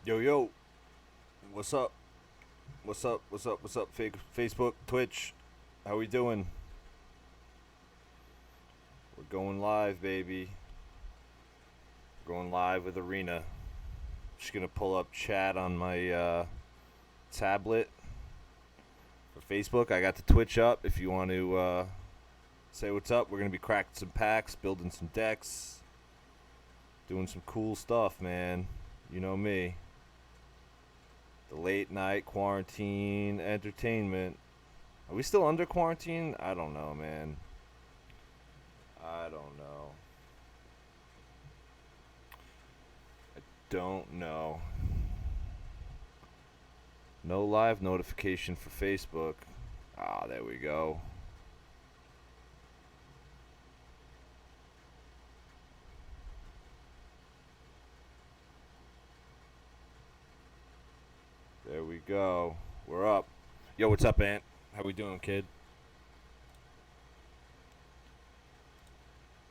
Yo, yo, what's up? What's up? What's up? What's up? Facebook, Twitch, how we doing? We're going live, baby. We're going live with Arena. Just gonna pull up chat on my tablet for Facebook. I got the Twitch up. If you want to say what's up, we're gonna be cracking some packs, building some decks, doing some cool stuff, man. You know me. The late night quarantine entertainment. Are we still under quarantine? I don't know, man. I don't know. I don't know. No live notification for Facebook. Ah, there we go. There we go. We're up. Yo, what's up, Ant? How we doing, kid?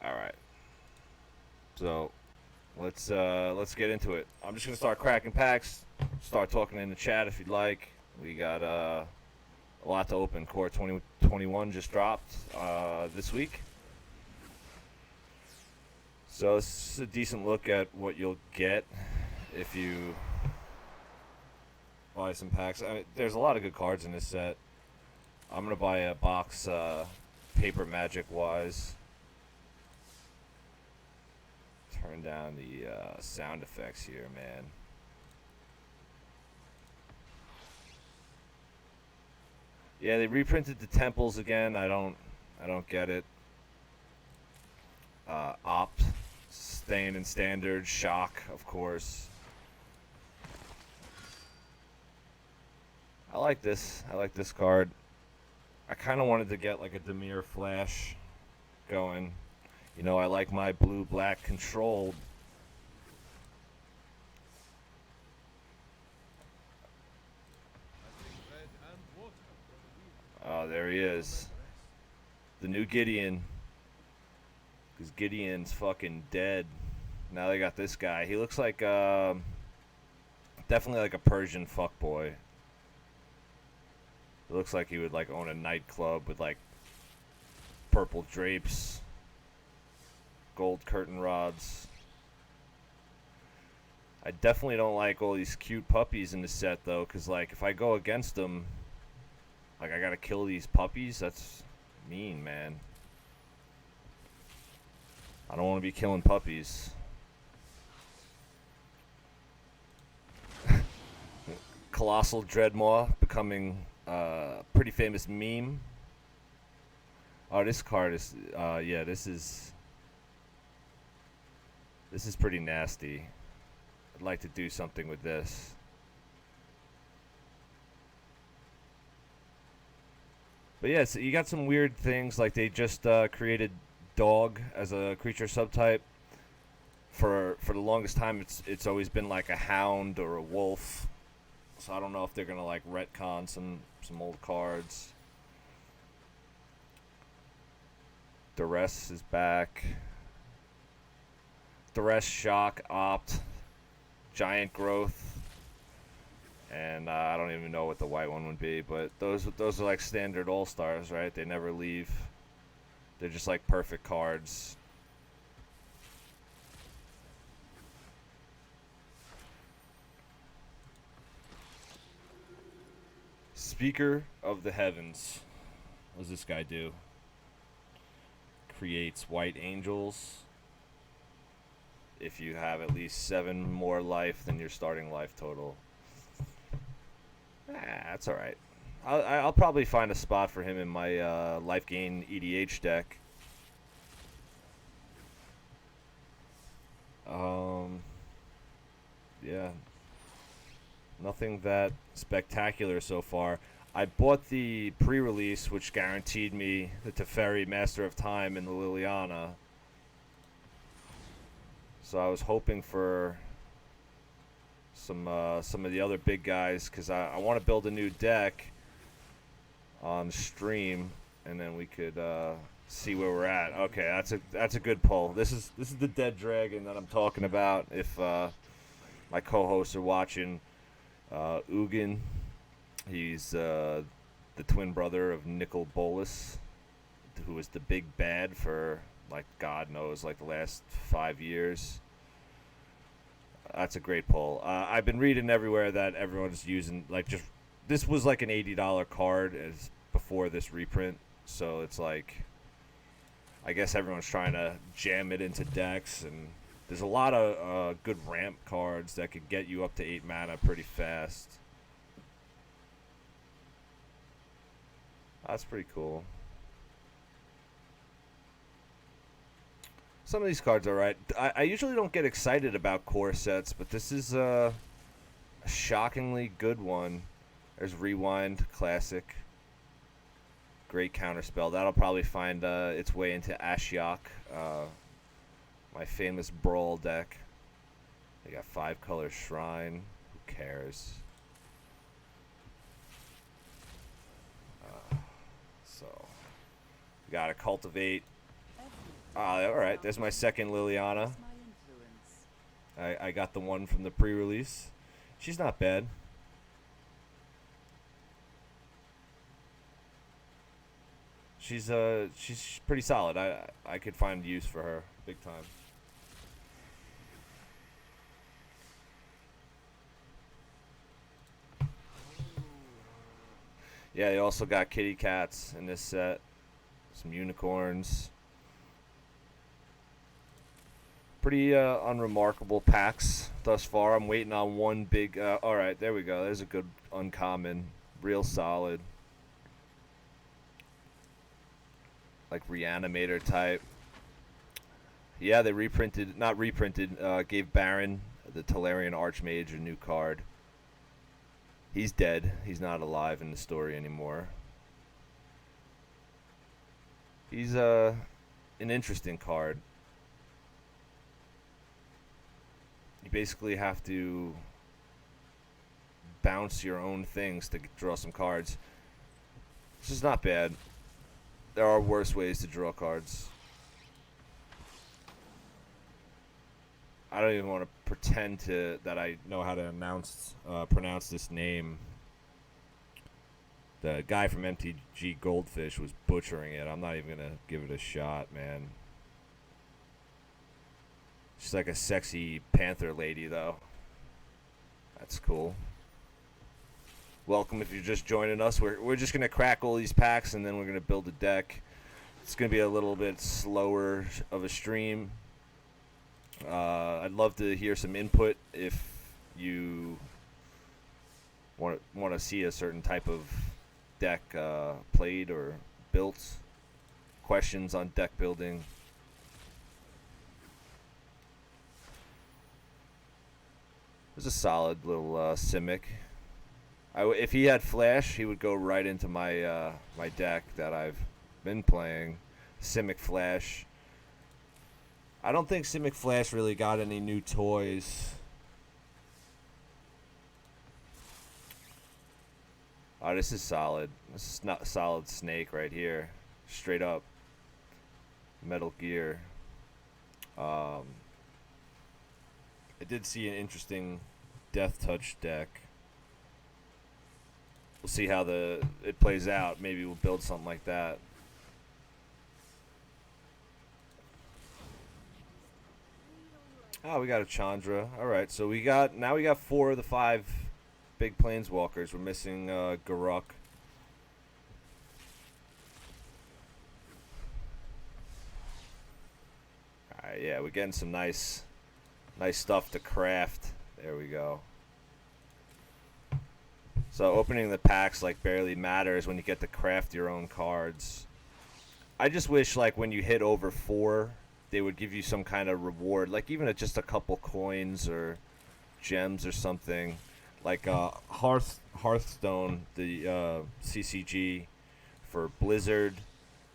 All right. So, let's get into it. I'm just gonna start cracking packs. Start talking in the chat if you'd like. We got a lot to open. Core 2021 just dropped this week. So this is a decent look at what you'll get if you buy some packs. There's a lot of good cards in this set. I'm gonna buy a box, paper magic wise. Turn down the sound effects here, man. Yeah, they reprinted the temples again. I don't get it. Opt, staying in standard. Shock, of course. I like this. I like this card. I kind of wanted to get like a Demir Flash going. You know, I like my blue-black controlled. Oh, there he is. The new Gideon. Because Gideon's fucking dead. Now they got this guy. He looks like, definitely like a Persian fuckboy. It looks like he would like own a nightclub with like purple drapes, gold curtain rods. I definitely don't like all these cute puppies in the set though, because like if I go against them, like I gotta kill these puppies. That's mean, man. I don't want to be killing puppies. Colossal Dreadmaw becoming pretty famous meme. Oh, this card is, yeah, this is pretty nasty. I'd like to do something with this. But yeah, so you got some weird things, like they just created dog as a creature subtype. For the longest time, it's always been like a hound or a wolf. So I don't know if they're gonna like retcon some old cards. Duress is back. Duress, Shock, Opt, Giant Growth, and I don't even know what the white one would be. But those are like standard all stars, right? They never leave. They're just like perfect cards. Speaker of the Heavens. What does this guy do? Creates white angels. If you have at least 7 more life than your starting life total. That's alright. I'll probably find a spot for him in my life gain EDH deck. Yeah. Nothing that spectacular so far. I bought the pre-release, which guaranteed me the Teferi Master of Time and the Liliana. So I was hoping for some of the other big guys, because I want to build a new deck on stream, and then we could see where we're at. Okay, that's a good pull. This is the dead dragon that I'm talking about. If my co-hosts are watching Ugin. He's the twin brother of Nicol Bolas, who was the big bad for, like, God knows, like the last 5 years. That's a great pull. I've been reading everywhere that everyone's using, like, just, this was like an $80 card as before this reprint, so it's like, I guess everyone's trying to jam it into decks, and there's a lot of good ramp cards that could get you up to 8 mana pretty fast. That's pretty cool. Some of these cards are right. I usually don't get excited about core sets, but this is a shockingly good one. There's Rewind, classic. Great counterspell. That'll probably find its way into Ashiok, my famous Brawl deck. They got 5-color Shrine. Who cares? So, we gotta cultivate. Alright, there's my second Liliana. I got the one from the pre-release. She's not bad. She's pretty solid. I could find use for her big time. Yeah, they also got kitty cats in this set. Some unicorns. Pretty unremarkable packs thus far. I'm waiting on one big... Alright, there we go. There's a good uncommon. Real solid. Like Reanimator type. Yeah, they reprinted... Not reprinted. Gave Baron, the Talarian Archmage, a new card. He's dead. He's not alive in the story anymore. He's an interesting card. You basically have to bounce your own things to draw some cards. This is not bad. There are worse ways to draw cards. I don't even want to pretend that I know how to pronounce this name. The guy from MTG Goldfish was butchering it. I'm not even going to give it a shot, man. She's like a sexy panther lady, though. That's cool. Welcome if you're just joining us. We're just going to crack all these packs, and then we're going to build a deck. It's going to be a little bit slower of a stream. I'd love to hear some input if you want to see a certain type of deck played or built. Questions on deck building. It was a solid little Simic. If he had Flash, he would go right into my my deck that I've been playing. Simic Flash. I don't think Simic Flash really got any new toys. Oh, this is solid. This is not solid Snake right here. Straight up. Metal Gear. I did see an interesting Death Touch deck. We'll see how it plays out. Maybe we'll build something like that. Oh, we got a Chandra. Alright, so now we got 4 of the 5 big planeswalkers. We're missing Garruk. Alright, yeah, we're getting some nice stuff to craft. There we go. So opening the packs like barely matters when you get to craft your own cards. I just wish, like, when you hit over 4, they would give you some kind of reward, like even just a couple coins or gems or something. Like Hearthstone, the CCG for Blizzard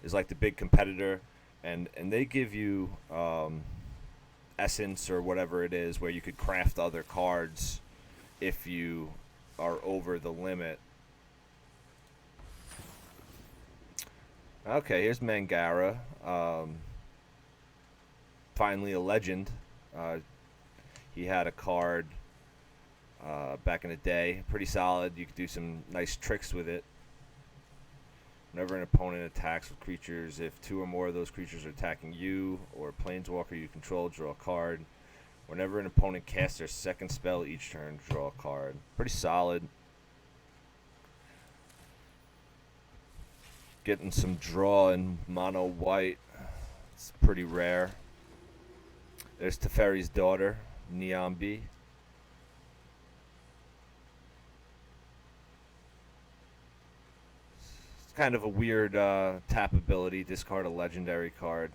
is like the big competitor, and they give you essence or whatever it is where you could craft other cards if you are over the limit. Okay, here's Mangara. Finally a legend. He had a card back in the day. Pretty solid. You could do some nice tricks with it. Whenever an opponent attacks with creatures, if 2 or more of those creatures are attacking you or a planeswalker you control, draw a card. Whenever an opponent casts their second spell each turn, draw a card. Pretty solid. Getting some draw in mono white. It's pretty rare. There's Teferi's Daughter, Neon B. It's kind of a weird tap ability. Discard a legendary card.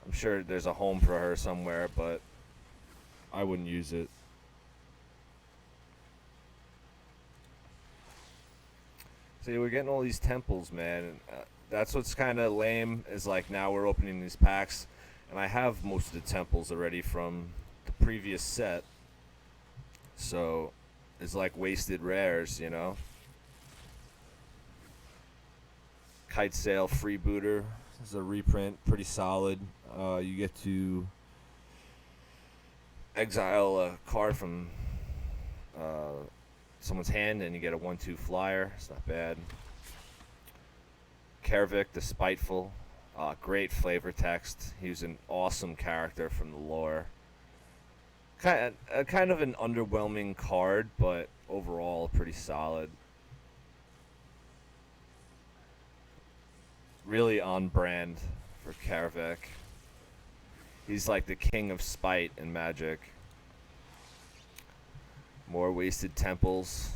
I'm sure there's a home for her somewhere, but I wouldn't use it. See, we're getting all these temples, man. That's what's kind of lame, is like now we're opening these packs, and I have most of the temples already from the previous set. So it's like wasted rares, you know? Kite Sail Freebooter. This is a reprint, pretty solid. You get to exile a card from someone's hand, and you get a 1/2 flyer. It's not bad. Kervik the Spiteful. Great flavor text. He was an awesome character from the lore. Kind of an underwhelming card, but overall pretty solid. Really on brand for Kervik. He's like the king of spite in Magic. More wasted temples.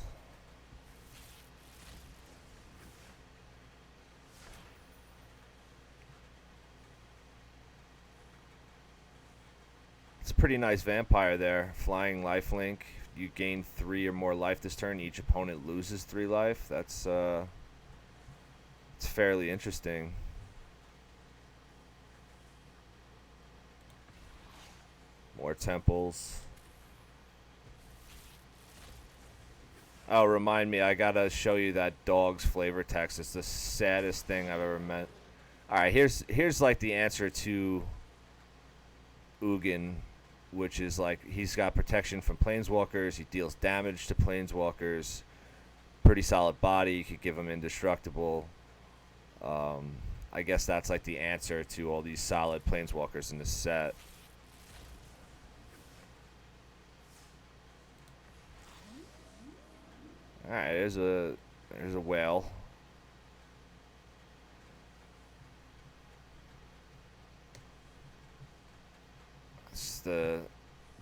It's a pretty nice vampire there. Flying lifelink. You gain 3 or more life this turn. Each opponent loses 3 life. That's it's fairly interesting. More temples. Oh, remind me, I gotta show you that dog's flavor text. It's the saddest thing I've ever met. Alright, here's like the answer to Ugin, which is like he's got protection from planeswalkers, he deals damage to planeswalkers, pretty solid body, you could give him indestructible. I guess that's like the answer to all these solid planeswalkers in this set. Alright, there's a whale. It's the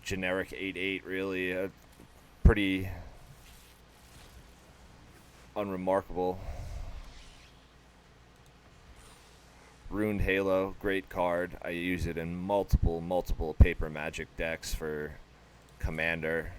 generic 8/8, really. Pretty unremarkable. Ruined Halo, great card. I use it in multiple paper Magic decks for Commander.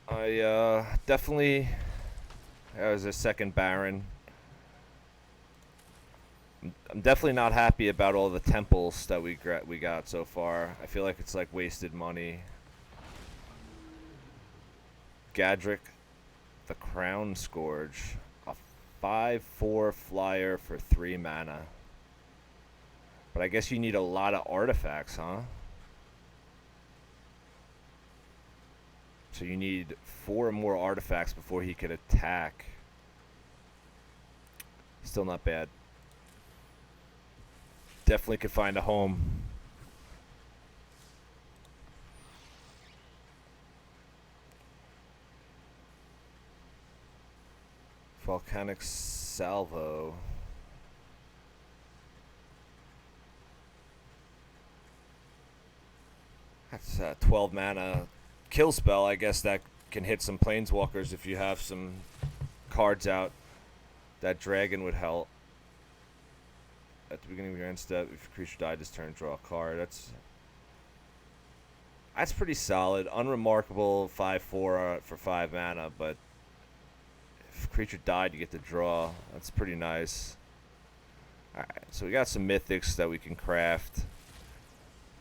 I definitely, that was a second Baron. I'm definitely not happy about all the temples that we got so far. I feel like it's like wasted money. Gadrick, the Crown Scourge, a 5/4 flyer for 3 mana. But I guess you need a lot of artifacts, huh? So you need 4 more artifacts before he could attack. Still not bad. Definitely could find a home. Volcanic Salvo. That's a 12 mana kill spell. I guess that can hit some planeswalkers if you have some cards out. That dragon would help. At the beginning of your end step, if a creature died this turn, draw a card. That's pretty solid. Unremarkable 5/4 for 5 mana, but if a creature died, you get to draw. That's pretty nice. Alright, so we got some mythics that we can craft.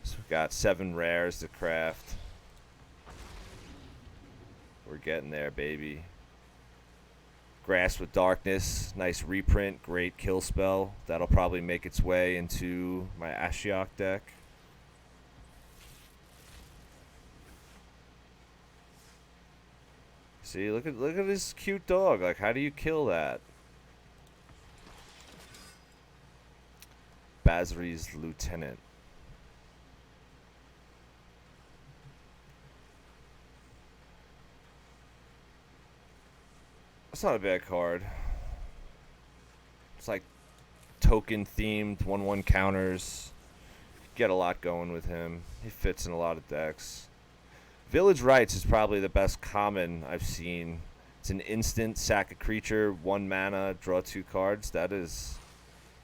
So we got 7 rares to craft. We're getting there, baby. Grasp with Darkness, nice reprint, great kill spell. That'll probably make its way into my Ashiok deck. See, look at this cute dog. Like, how do you kill that? Basri's Lieutenant. That's not a bad card. It's like token themed 1/1 counters. Get a lot going with him. He fits in a lot of decks. Village Rites is probably the best common I've seen. It's an instant, sack a creature, 1 mana, draw 2 cards. That is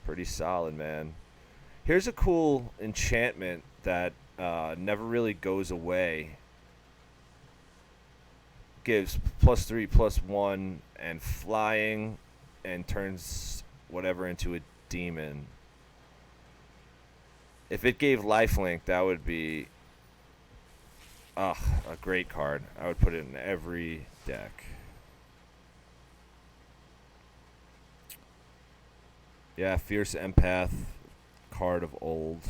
pretty solid, man. Here's a cool enchantment that never really goes away. Gives +3/+1 and flying and turns whatever into a demon. If it gave lifelink, that would be a great card. I would put it in every deck. Yeah, Fierce Empath, card of old.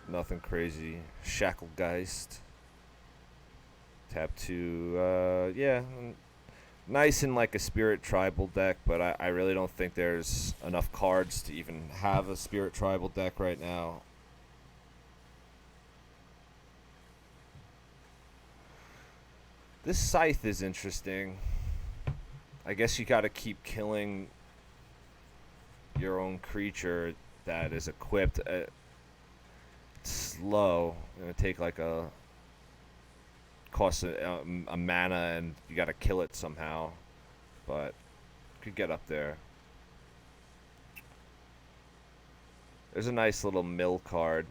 Nothing crazy. Shacklegeist. Tap 2, yeah, nice in like a Spirit Tribal deck, but I really don't think there's enough cards to even have a Spirit Tribal deck right now. This Scythe is interesting. I guess you gotta keep killing your own creature that is equipped. It's slow. It's gonna take like costs a mana and you gotta kill it somehow, but could get up there. There's a nice little mill card.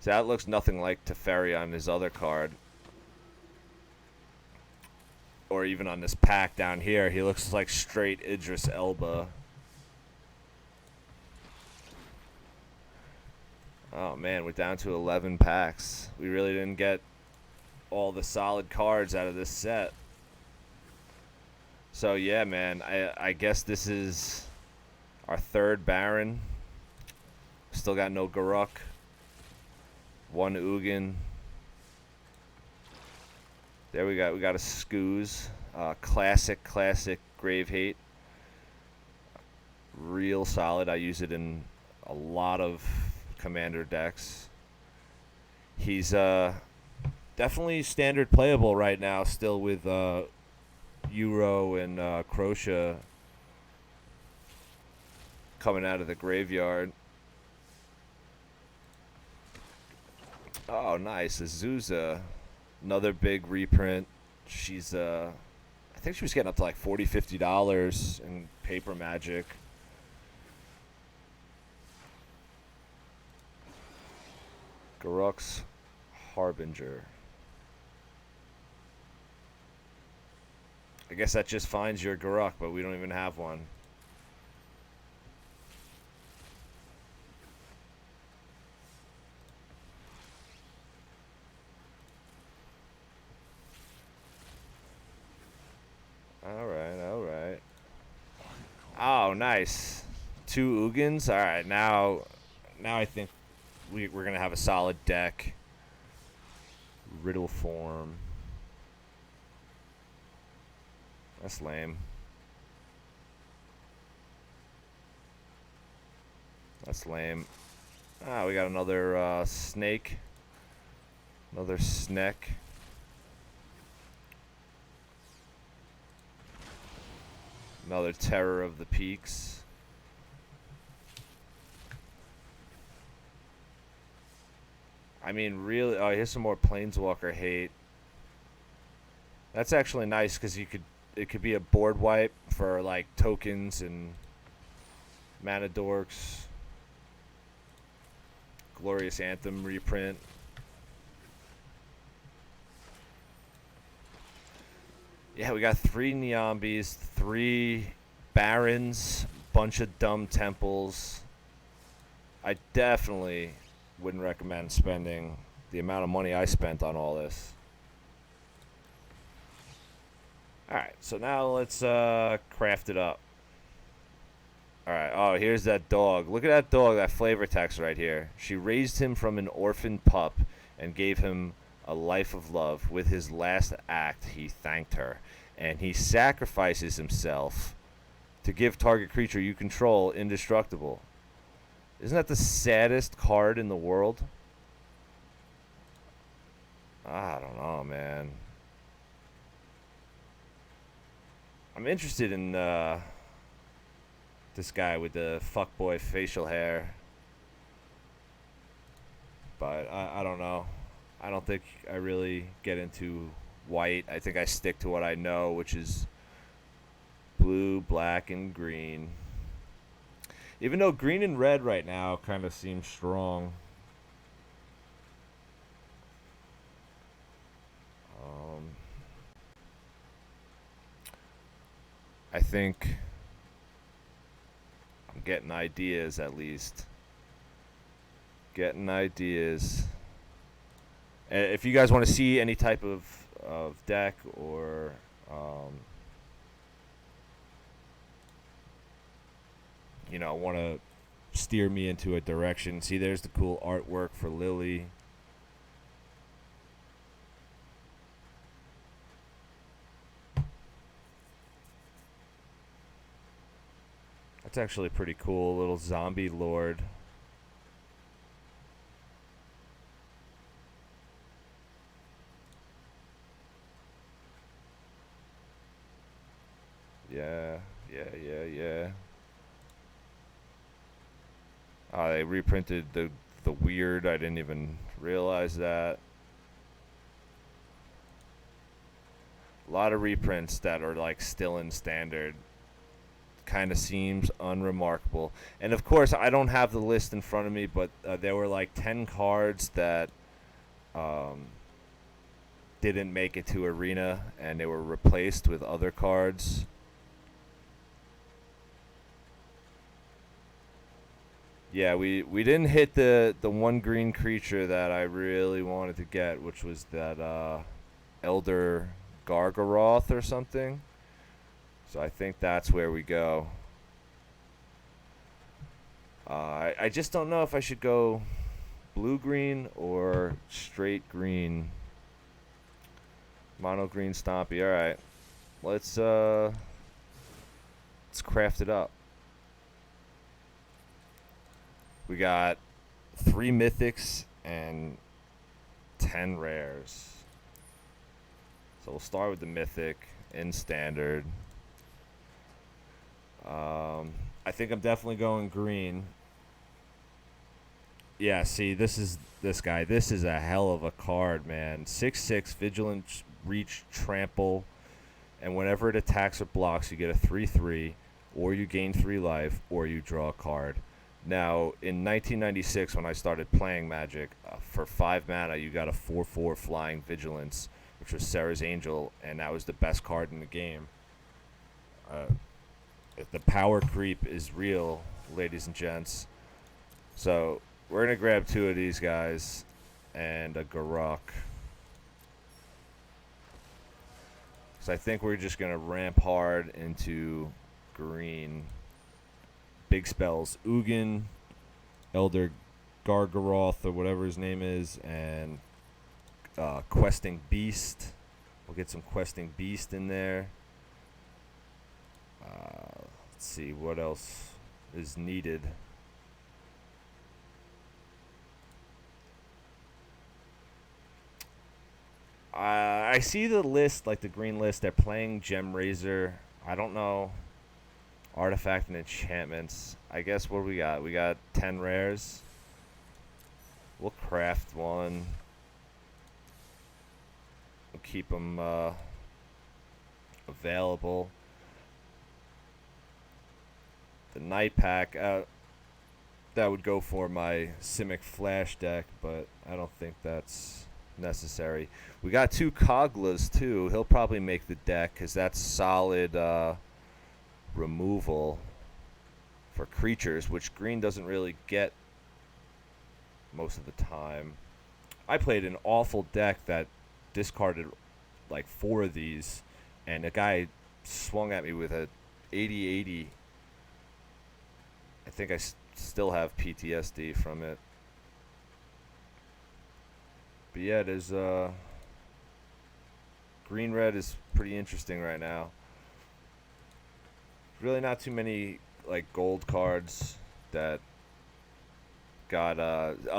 So that looks nothing like Teferi on his other card, or even on this pack down here. He looks like straight Idris Elba. Oh man, we're down to 11 packs. We really didn't get all the solid cards out of this set. So yeah, man, I guess this is our 3rd Baron. Still got no Garruk. 1 Ugin. There we got a Skooz. Classic Grave Hate. Real solid. I use it in a lot of commander decks. He's definitely standard playable right now, still with Euro and Crocea coming out of the graveyard. Oh, nice. Azusa. Another big reprint. She's, I think she was getting up to like $40, $50 in paper magic. Garruk's Harbinger. I guess that just finds your Garruk, but we don't even have one. Alright. Oh, nice. 2 Ugins. Alright, now I think we're going to have a solid deck. Riddle form. That's lame. That's lame. Ah, we got another snake. Another Sneck. Another Terror of the Peaks. I mean, really. Oh, here's some more Planeswalker hate. That's actually nice because it could be a board wipe for like tokens and mana dorks. Glorious Anthem reprint. Yeah, we got 3 Neombies, 3 Barons, bunch of dumb temples. I definitely wouldn't recommend spending the amount of money I spent on all this. Alright, so now let's craft it up. Alright, oh, here's that dog. Look at that dog, that flavor text right here. She raised him from an orphan pup and gave him a life of love. With his last act, he thanked her. And he sacrifices himself to give target creature you control indestructible. Isn't that the saddest card in the world? I don't know, man. I'm interested in this guy with the fuckboy facial hair. But I don't know. I don't think I really get into white. I think I stick to what I know, which is blue, black, and green. Even though green and red right now kind of seem strong. I think I'm getting ideas at least. Getting ideas. If you guys want to see any type of deck or you know, want to steer me into a direction, see, there's the cool artwork for Lily. That's actually pretty cool, little zombie lord. Yeah. They reprinted the weird. I didn't even realize that. A lot of reprints that are like still in standard. Kind of seems unremarkable. And of course, I don't have the list in front of me, but there were like 10 cards that didn't make it to Arena, and they were replaced with other cards. Yeah, we didn't hit the one green creature that I really wanted to get, which was that Elder Gargaroth or something. So I think that's where we go. I just don't know if I should go blue-green or straight green. Mono green Stompy. All right, let's craft it up. We got 3 mythics and 10 rares. So we'll start with the mythic in standard. I think I'm definitely going green. Yeah, see, this guy. This is a hell of a card, man. 6/6, Vigilant, Reach, Trample, and whenever it attacks or blocks, you get a 3/3, or you gain 3 life, or you draw a card. Now, in 1996, when I started playing Magic, for 5 mana, you got a 4/4 Flying Vigilance, which was Sarah's Angel, and that was the best card in the game. The power creep is real, ladies and gents. So, we're going to grab 2 of these guys and a Garruk. So I think we're just going to ramp hard into green. Big spells, Ugin, Elder Gargaroth, or whatever his name is, and Questing Beast. We'll get some Questing Beast in there. Let's see what else is needed. I see the list, like the green list. They're playing Gem Razor. I don't know. Artifact and enchantments. I guess what do we got? We got 10 rares. We'll craft one. We'll keep them available. The night pack. That would go for my Simic Flash deck, but I don't think that's necessary. We got 2 Koglas too. He'll probably make the deck because that's solid removal for creatures, which green doesn't really get most of the time. I played an awful deck that discarded like 4 of these and a guy swung at me with a 80-80. I think I still have PTSD from it. But yeah, there's green red is pretty interesting right now. Really not too many like gold cards that got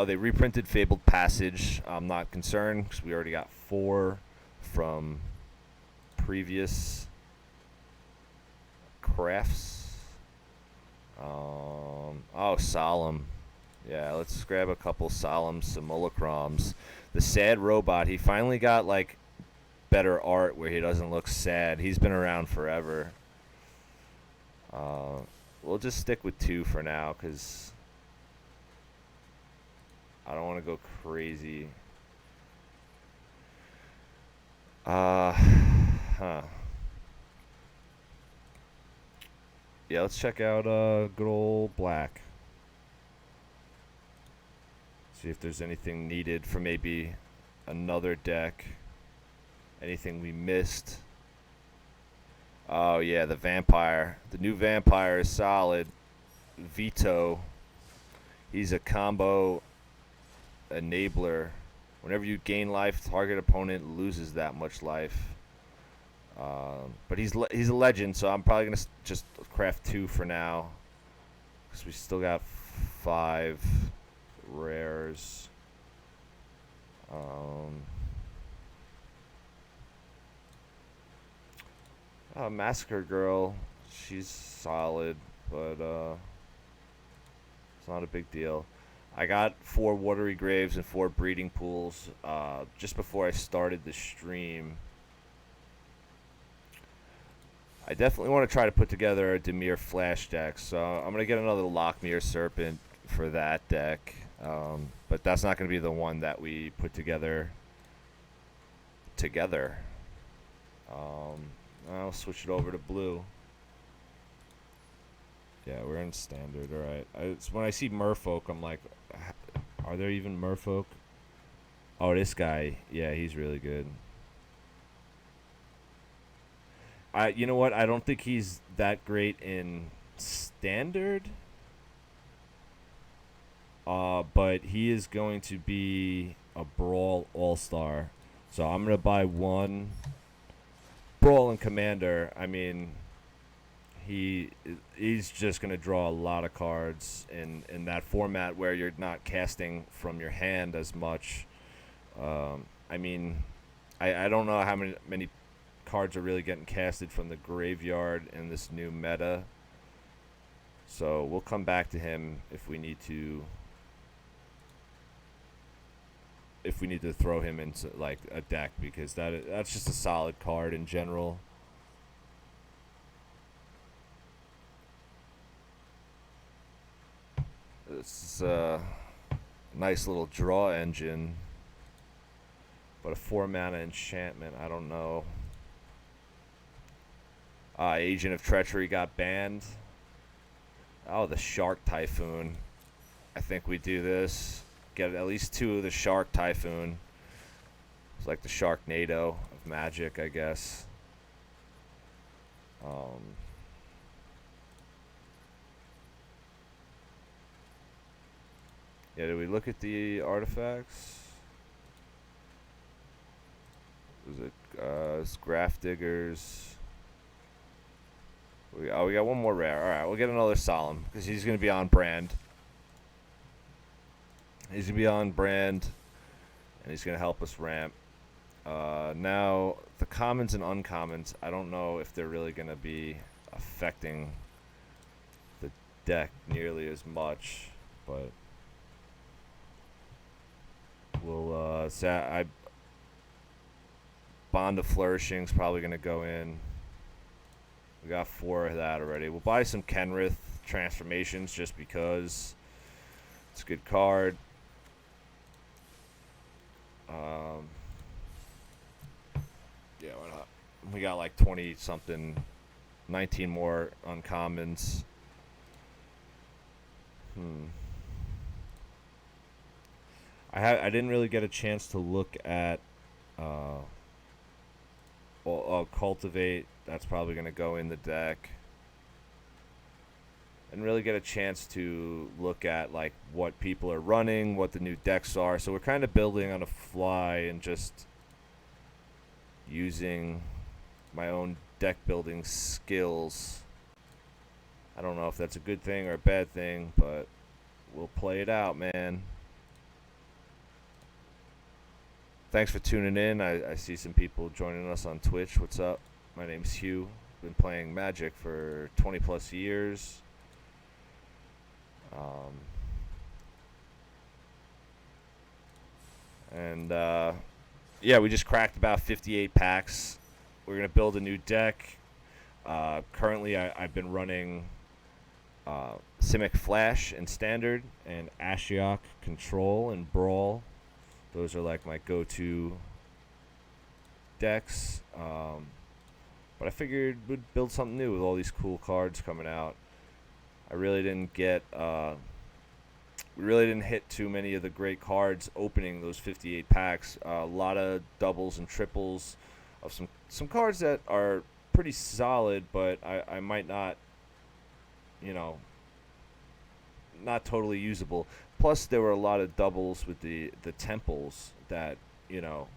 they reprinted Fabled Passage. I'm not concerned because we already got 4 from previous crafts. Solemn. Yeah, let's grab a couple Solemn Simulacrums. The sad robot, he finally got like better art where he doesn't look sad. He's been around forever. We'll just stick with 2 for now because I don't want to go crazy. Yeah, let's check out good old black. See if there's anything needed for maybe another deck. Anything we missed. Oh yeah, the vampire. The new vampire is solid. Veto. He's a combo enabler. Whenever you gain life, target opponent loses that much life. But he's a legend, so I'm probably gonna just craft 2 for now, because we still got 5 rares. Massacre Girl, she's solid, but it's not a big deal. I got 4 watery graves and 4 breeding pools just before I started the stream. I definitely want to try to put together a Dimir Flash deck, so I'm going to get another Lockmere Serpent for that deck. But that's not going to be the one that we put together. I'll switch it over to blue. Yeah, we're in standard. All right. It's when I see Merfolk, I'm like, are there even Merfolk? Oh, this guy. Yeah, he's really good. You know what? I don't think he's that great in standard. But he is going to be a Brawl All-Star. So I'm going to buy 1 Brawl and Commander. I mean, he's just going to draw a lot of cards in that format where you're not casting from your hand as much. I mean, I don't know how many cards are really getting casted from the graveyard in this new meta. So we'll come back to him if we need to throw him into like a deck, because that's just a solid card in general. This is a nice little draw engine, but a 4-mana enchantment, I don't know. Agent of Treachery got banned. Oh, the Shark Typhoon. I think we do this. Get at least 2 of the Shark Typhoon. It's like the Sharknado of Magic, I guess. Yeah, did we look at the artifacts? Was it it's Graph Diggers? We got 1 more rare. Alright, we'll get another Solemn, because he's going to be on brand. He's going to be on brand, and he's going to help us ramp. Now, the commons and uncommons, I don't know if they're really going to be affecting the deck nearly as much, but we'll say Bond of Flourishing is probably going to go in. We got 4 of that already. We'll buy some Kenrith transformations just because it's a good card. Yeah, why not? We got like 20 something, 19 more uncommons. I didn't really get a chance to look at cultivate. That's probably going to go in the deck. And really get a chance to look at like what people are running, what the new decks are. So we're kind of building on a fly and just using my own deck building skills. I don't know if that's a good thing or a bad thing, but we'll play it out, man. Thanks for tuning in. I see some people joining us on Twitch. What's up? My name's Hugh. Been playing Magic for 20 plus years. Yeah, we just cracked about 58 packs. We're going to build a new deck. Currently, I've been running Simic Flash in Standard and Ashiok Control and Brawl. Those are like my go-to decks. But I figured we'd build something new with all these cool cards coming out. I really didn't get... we really didn't hit too many of the great cards opening those 58 packs. A lot of doubles and triples of some cards that are pretty solid, but I might not, you know, not totally usable. Plus, there were a lot of doubles with the temples that, you know,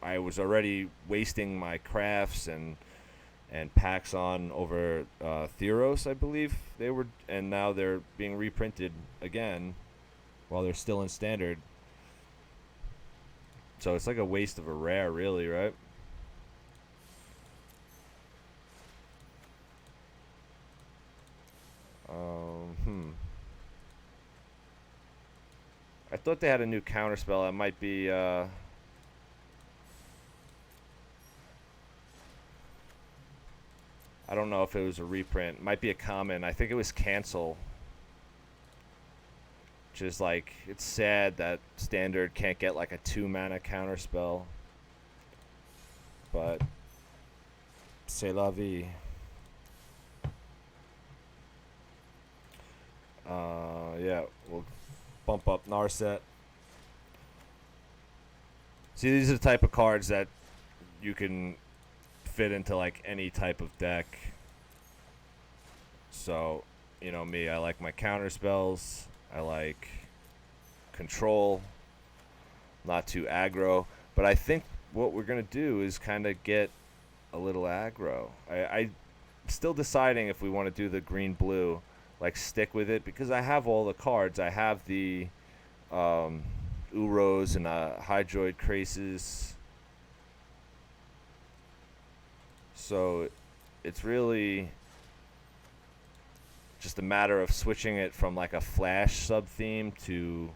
I was already wasting my crafts and packs on over Theros, I believe they were, and now they're being reprinted again while they're still in Standard. So it's like a waste of a rare, really, right? I thought they had a new counterspell. It might be I don't know if it was a reprint. Might be a common. I think it was Cancel. Which is like, it's sad that Standard can't get like a 2-mana counterspell. But, c'est la vie. Yeah, we'll bump up Narset. See, these are the type of cards that you can fit into like any type of deck. So, you know me, I like my counter spells. I like control, not too aggro. But I think what we're gonna do is kind of get a little aggro. I'm still deciding if we want to do the green blue, like stick with it, because I have all the cards. I have the Uros and Hydroid Craces. So it's really just a matter of switching it from like a Flash sub-theme to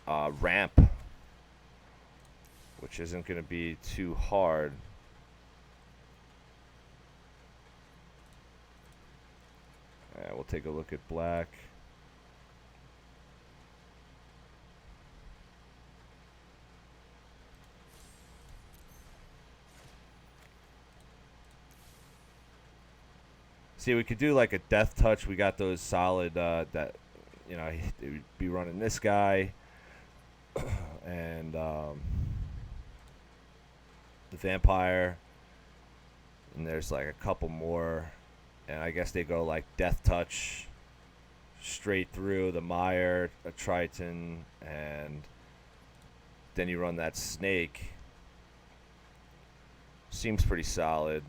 Ramp, which isn't going to be too hard. We'll take a look at black. See, we could do like a death touch. We got those solid that, you know, they would be running this guy and the vampire, and there's like a couple more, and I guess they go like death touch straight through the Mire, a Triton, and then you run that snake. Seems pretty solid.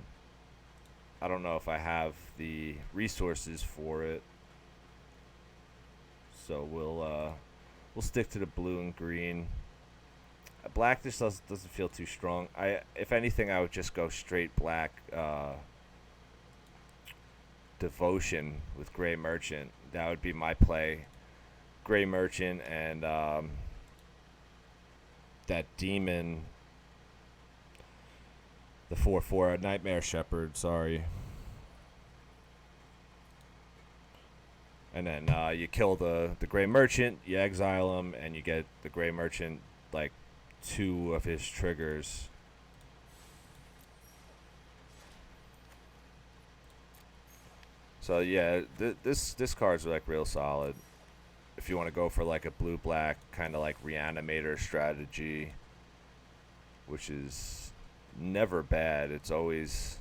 I don't know if I have the resources for it, so we'll stick to the blue and green. Black just doesn't feel too strong. If anything, I would just go straight black Devotion with Gray Merchant. That would be my play. Gray Merchant and that demon. The 4/4 Nightmare Shepherd, sorry. And then you kill the Gray Merchant, you exile him, and you get the Gray Merchant, like, 2 of his triggers. So yeah, this card's like real solid. If you want to go for like a blue-black kind of like reanimator strategy, which is never bad. It's always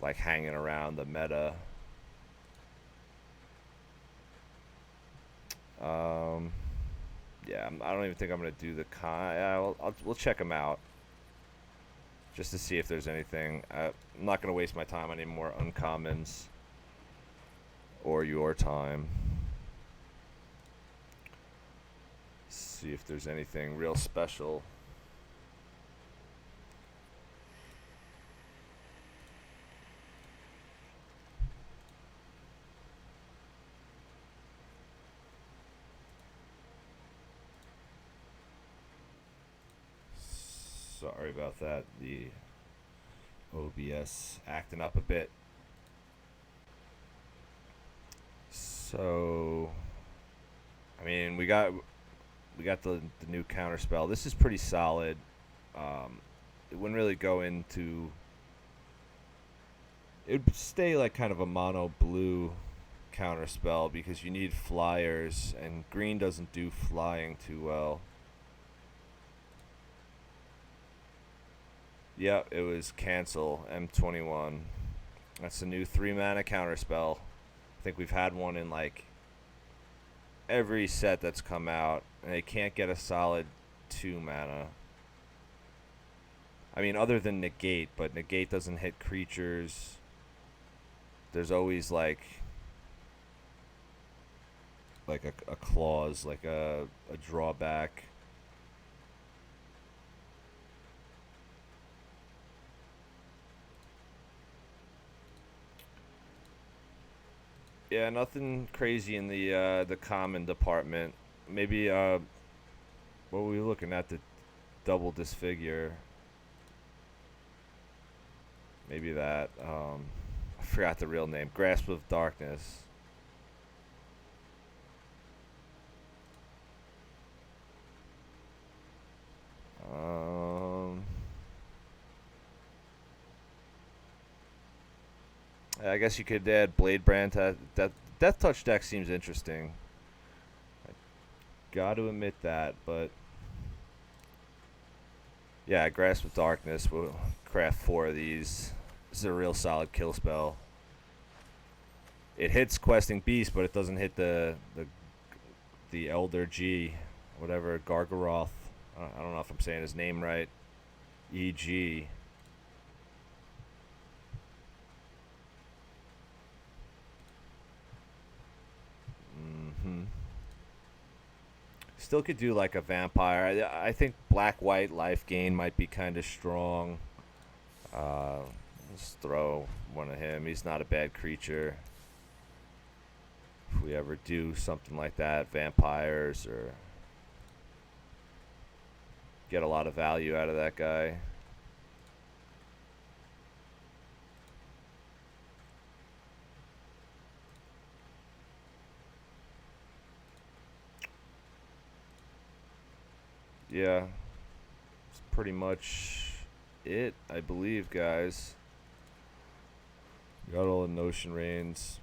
like hanging around the meta. Yeah, I don't even think I'm gonna do the con. Yeah, we'll check them out just to see if there's anything. I'm not gonna waste my time on any more uncommons or your time. See if there's anything real special. Sorry about that. The OBS acting up a bit. So, I mean, we got the new counterspell. This is pretty solid. It wouldn't really go into. It would stay like kind of a mono blue counterspell because you need flyers, and green doesn't do flying too well. Yep, it was cancel M21. That's a new 3-mana counterspell. I think we've had one in like every set that's come out, and they can't get a solid 2-mana. I mean, other than negate, but negate doesn't hit creatures. There's always like a clause, like a drawback. Yeah, nothing crazy in the common department. Maybe what were we looking at? The double disfigure. Maybe that. I forgot the real name. Grasp of Darkness. I guess you could add Blade Brand to that. Death Touch deck seems interesting. I got to admit that, but yeah, Grasp of Darkness. We'll craft 4 of these. This is a real solid kill spell. It hits Questing Beast, but it doesn't hit the Elder G, whatever, Gargaroth. I don't know if I'm saying his name right. EG. Still could do like a vampire. I think black-white life gain might be kind of strong. Let's throw one of him. He's not a bad creature. If we ever do something like that, vampires, or get a lot of value out of that guy. Yeah, it's pretty much it, I believe, guys. Got all the Notion Reigns.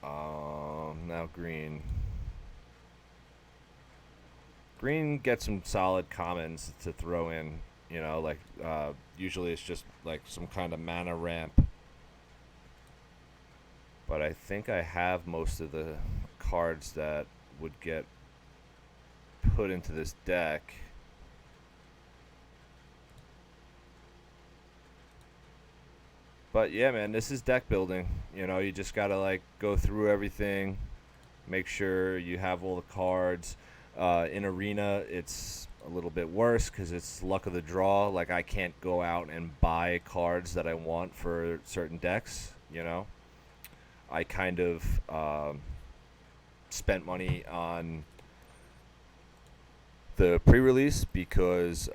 Now green. Green gets some solid commons to throw in. You know, like usually it's just like some kind of mana ramp. But I think I have most of the cards that would get put into this deck. But yeah, man, this is deck building. You know, you just gotta like go through everything, make sure you have all the cards. In Arena, it's a little bit worse because it's luck of the draw. Like, I can't go out and buy cards that I want for certain decks. You know, I kind of spent money on the pre-release because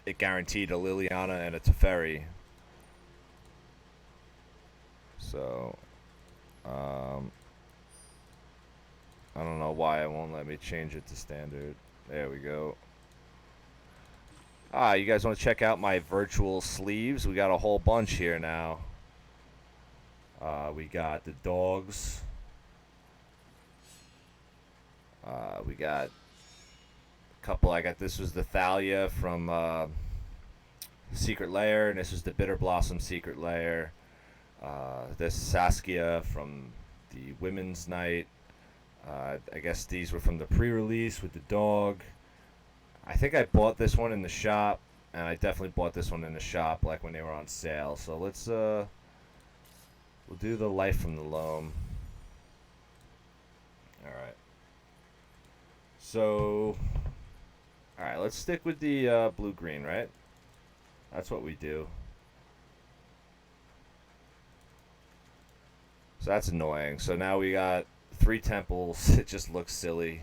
it guaranteed a Liliana and a Teferi. So, I don't know why it won't let me change it to standard. There we go. You guys want to check out my virtual sleeves? We got a whole bunch here now. We got the dogs. We got a couple. I got this was the Thalia from Secret Lair, and this was the Bitter Blossom Secret Lair. This Saskia from the Women's Night. I guess these were from the pre-release with the dog. I think I bought this one in the shop, and I definitely bought this one in the shop, like when they were on sale. So let's we'll do the Life from the Loam. All right. So, all right, let's stick with the blue-green, right? That's what we do. So that's annoying. So now we got 3 temples. It just looks silly.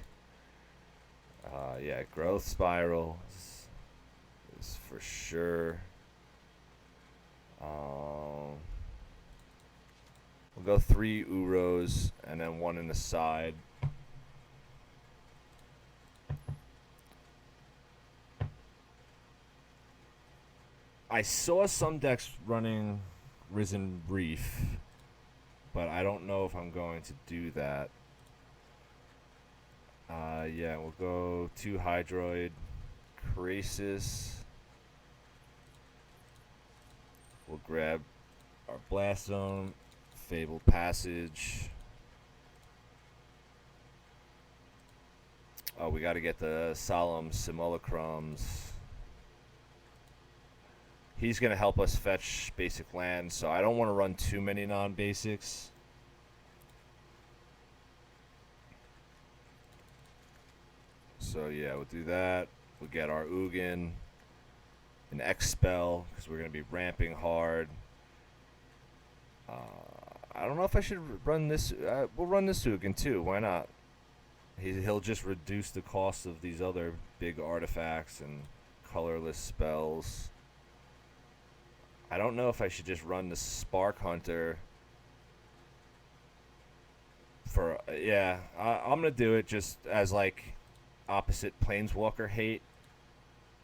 Yeah, growth spiral is for sure. We'll go 3 Uros and then 1 in the side. I saw some decks running Risen Reef, but I don't know if I'm going to do that. Yeah, we'll go 2 Hydroid, Krasis. We'll grab our Blast Zone, Fabled Passage. Oh, we got to get the Solemn Simulacrums. He's going to help us fetch basic lands, so I don't want to run too many non-basics. So yeah, we'll do that. We'll get our Ugin, an X spell, because we're going to be ramping hard. I don't know if I should run this. We'll run this Ugin too. Why not? He'll just reduce the cost of these other big artifacts and colorless spells. I don't know if I should just run the Spark Hunter. For yeah, I'm gonna do it just as like opposite Planeswalker hate,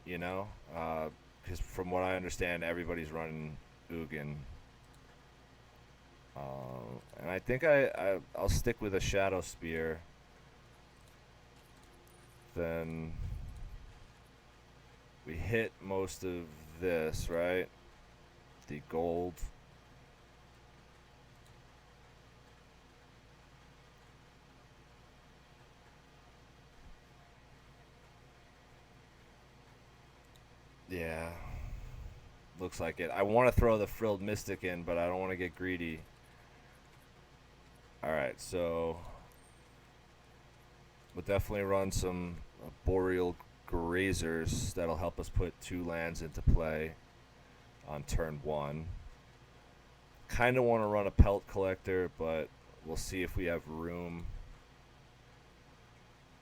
you know, because from what I understand, everybody's running Ugin, and I think I'll stick with a Shadow Spear. Then we hit most of this, right? The gold. Yeah. Looks like it. I want to throw the Frilled Mystic in, but I don't want to get greedy. Alright, so we'll definitely run some Boreal Grazers. That'll help us put 2 lands into play on turn 1. Kind of want to run a Pelt Collector, but we'll see if we have room.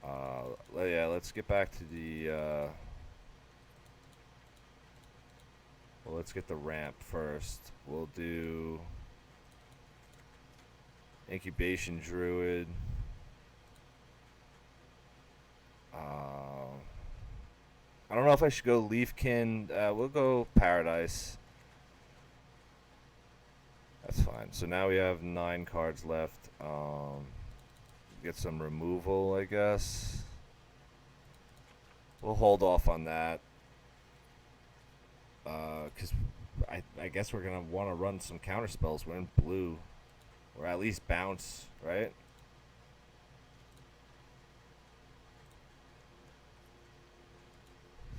Yeah, let's get back to the... well, let's get the ramp first. We'll do Incubation Druid. I don't know if I should go Leafkin. We'll go Paradise. That's fine. So now we have 9 cards left. Get some removal, I guess. We'll hold off on that. Because I guess we're going to want to run some counter spells. We're in blue. Or at least bounce, right?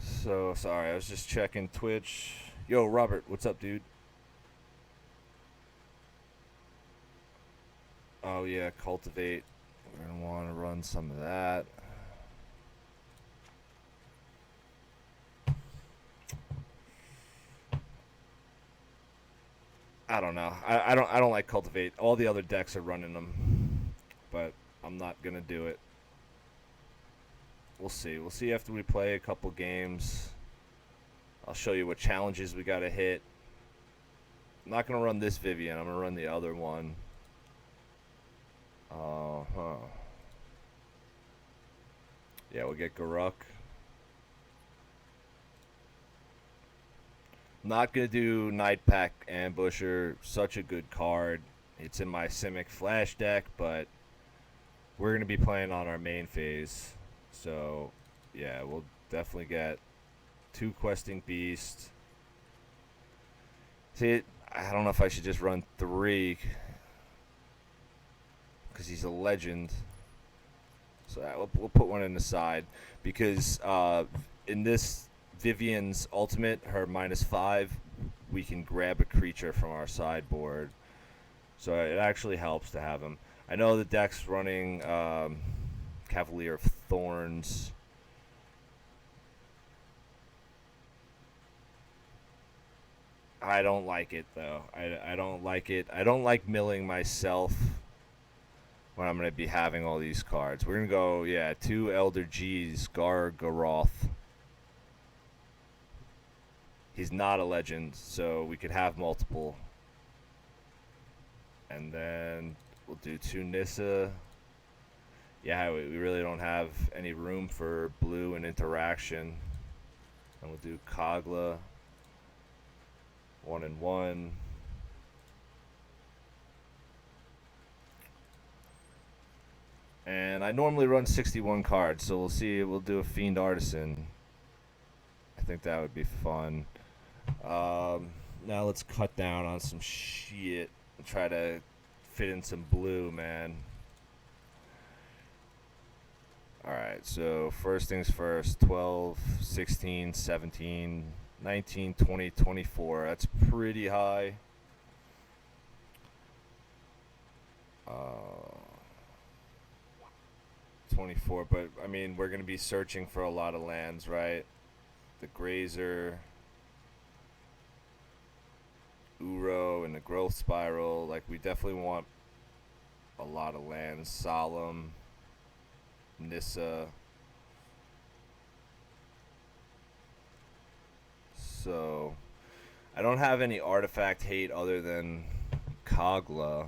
So, sorry, I was just checking Twitch. Yo, Robert, what's up, dude? Oh, yeah, Cultivate. We're going to want to run some of that. I don't know. I don't like Cultivate. All the other decks are running them, but I'm not gonna do it. We'll see. We'll see after we play a couple games. I'll show you what challenges we gotta hit. I'm not gonna run this Vivian. I'm gonna run the other one. Yeah, we'll get Garuk. Not going to do Nightpack Ambusher. Such a good card. It's in my Simic Flash deck, but we're going to be playing on our main phase. So, yeah, we'll definitely get 2 questing beasts. See, I don't know if I should just run 3 because he's a legend. So we'll put one in the side because in this Vivian's ultimate, her -5, we can grab a creature from our sideboard. So it actually helps to have him. I know the deck's running Cavalier of Thorns. I don't like it though. I don't like it. I don't like milling myself when I'm going to be having all these cards. We're going to go, yeah, 2 Elder G's, Gargaroth. He's not a legend, so we could have multiple. And then we'll do 2 Nissa. Yeah, we really don't have any room for blue and interaction. And we'll do Kogla, 1 and 1. And I normally run 61 cards, so we'll see. We'll do a Fiend Artisan. I think that would be fun. Now let's cut down on some shit and try to fit in some blue, man. Alright, so first things first. 12, 16, 17, 19, 20, 24. That's pretty high. 24, but I mean, we're going to be searching for a lot of lands, right? The Grazer, Uro, and the Growth Spiral. Like, we definitely want a lot of lands. Solemn, Nissa. So, I don't have any artifact hate other than Kogla.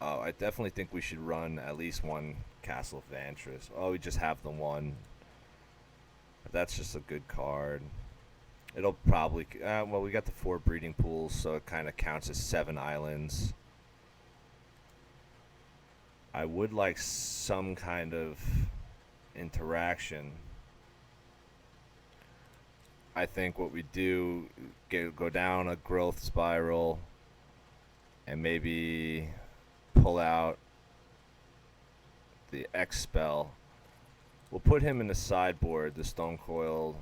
Oh, I definitely think we should run at least 1 Castle of Vantress. Oh, we just have the 1. But that's just a good card. It'll probably... well, we got the 4 breeding pools, so it kind of counts as 7 islands. I would like some kind of interaction. I think what we do, go down a Growth Spiral and maybe pull out the X spell. We'll put him in the sideboard, the Stone Coil,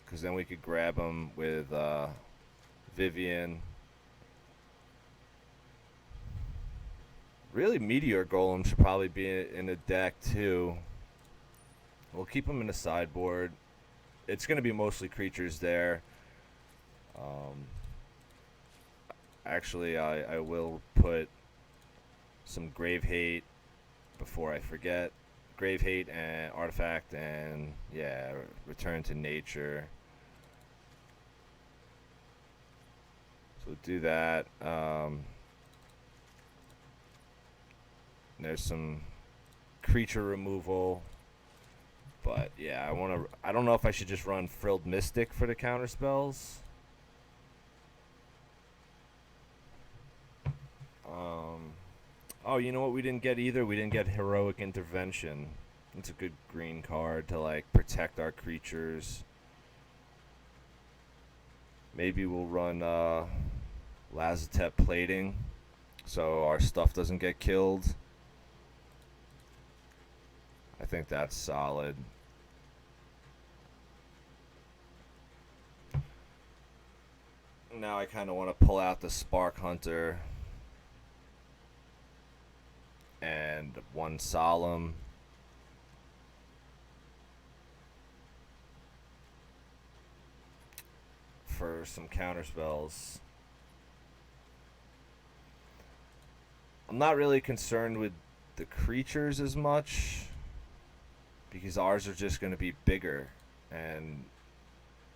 because then we could grab him with Vivian. Really, Meteor Golem should probably be in the deck too. We'll keep him in the sideboard. It's going to be mostly creatures there. Actually, I will put some Grave Hate before I forget. Grave Hate and Artifact and, yeah, Return to Nature. So we'll do that. There's some creature removal. But, yeah, I don't know if I should just run Frilled Mystic for the counter spells. Oh, you know what we didn't get either? We didn't get Heroic Intervention. It's a good green card to, like, protect our creatures. Maybe we'll run Lazotep Plating so our stuff doesn't get killed. I think that's solid. Now I kind of want to pull out the Spark Hunter and 1 Solemn. For some counter spells. I'm not really concerned with the creatures as much because ours are just going to be bigger and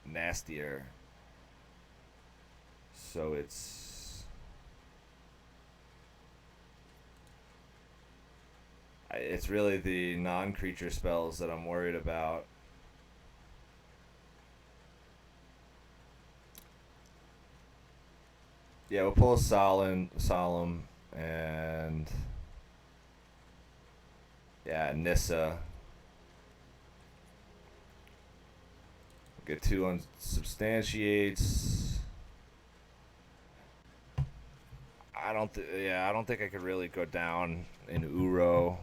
nastier. So it's really the non-creature spells that I'm worried about. Yeah, we'll pull a Solemn. And yeah, Nissa. Get 2 unsubstantiates. I don't think I could really go down in Uro.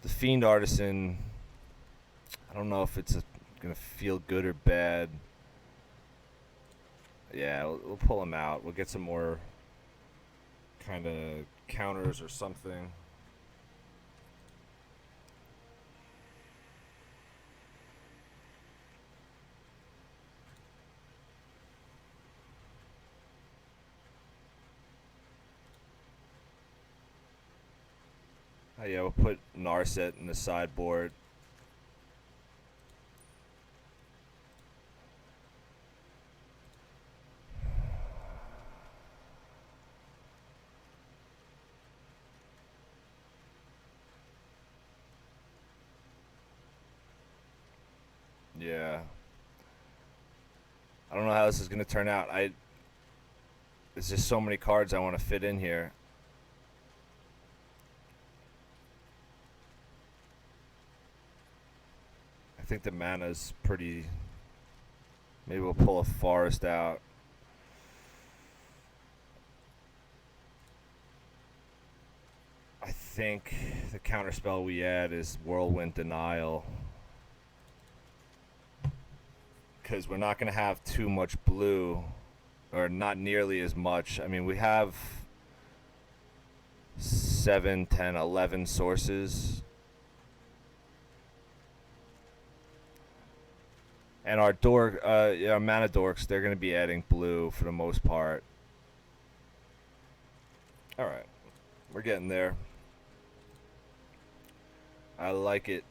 The Fiend Artisan, I don't know if it's gonna feel good or bad. Yeah, we'll pull him out. We'll get some more kind of counters or something. Oh, yeah, we'll put Narset in the sideboard. Yeah. I don't know how this is going to turn out. There's just so many cards I want to fit in here. I think the mana's pretty... Maybe we'll pull a Forest out. I think the counterspell we add is Whirlwind Denial. Because we're not going to have too much blue. Or not nearly as much. I mean, we have 7, 10, 11 sources. And our mana dorks, they're going to be adding blue for the most part. Alright. We're getting there. I like it.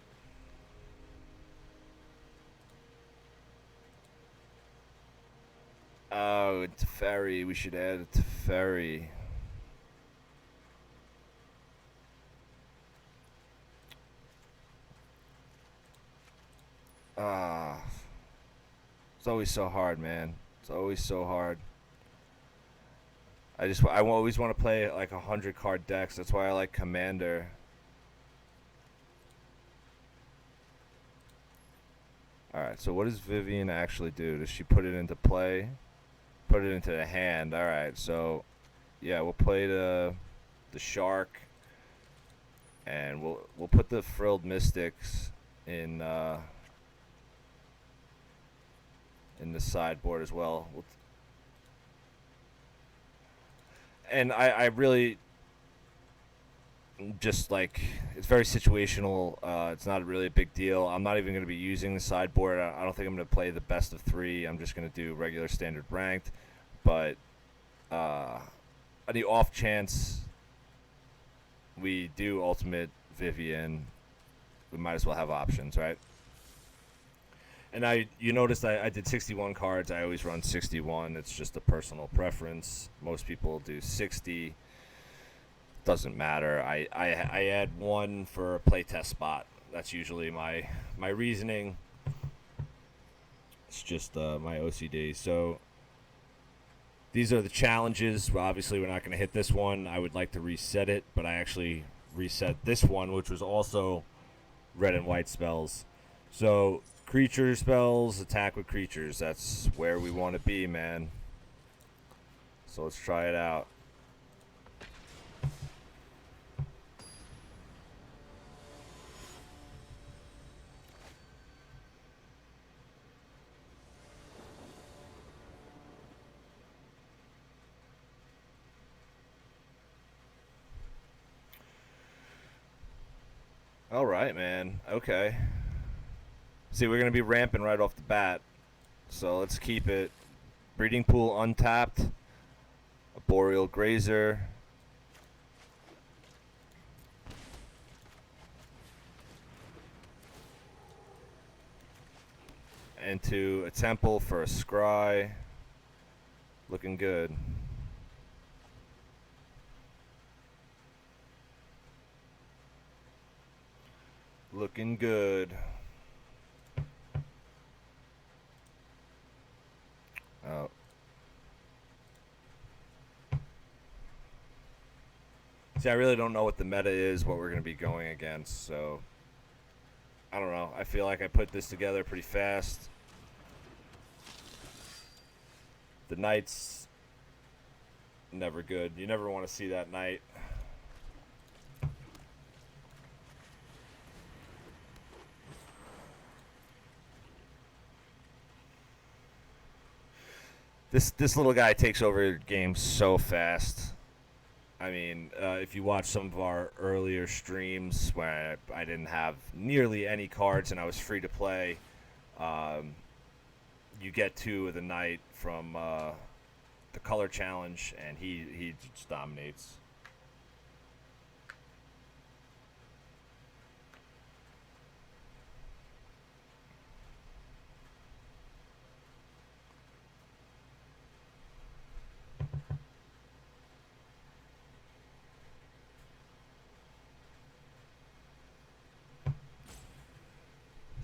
Oh, Teferi. We should add a Teferi. It's always so hard, man. It's always so hard. I always want to play like 100 card decks. That's why I like Commander. Alright, so what does Vivian actually do? Does she put it into play? Put it into the hand. Alright, so yeah, we'll play the Shark. And we'll put the Frilled Mystics in the sideboard as well. And I really just like, it's very situational. It's not really a big deal. I'm not even going to be using the sideboard. I don't think I'm going to play the best of 3. I'm just going to do regular standard ranked. But on the off chance we do ultimate Vivian, we might as well have options, right? And you noticed I did 61 cards. I always run 61. It's just a personal preference. Most people do 60. Doesn't matter. I add 1 for a playtest spot. That's usually my reasoning. It's just my OCD. So these are the challenges. Well, obviously, we're not going to hit this one. I would like to reset it, but I actually reset this one, which was also red and white spells. So creature spells, attack with creatures. That's where we want to be, man. So let's try it out. All right, man. Okay. See, we're going to be ramping right off the bat. So let's keep it. Breeding Pool untapped. A Boreal Grazer. Into a Temple for a Scry. Looking good. Looking good. Oh. See, I really don't know what the meta is, what we're going to be going against, so I don't know. I feel like I put this together pretty fast. The knight's never good. You never want to see that knight. This little guy takes over games so fast. I mean, if you watch some of our earlier streams where I didn't have nearly any cards and I was free to play, you get 2 of the night from the color challenge, and he just dominates.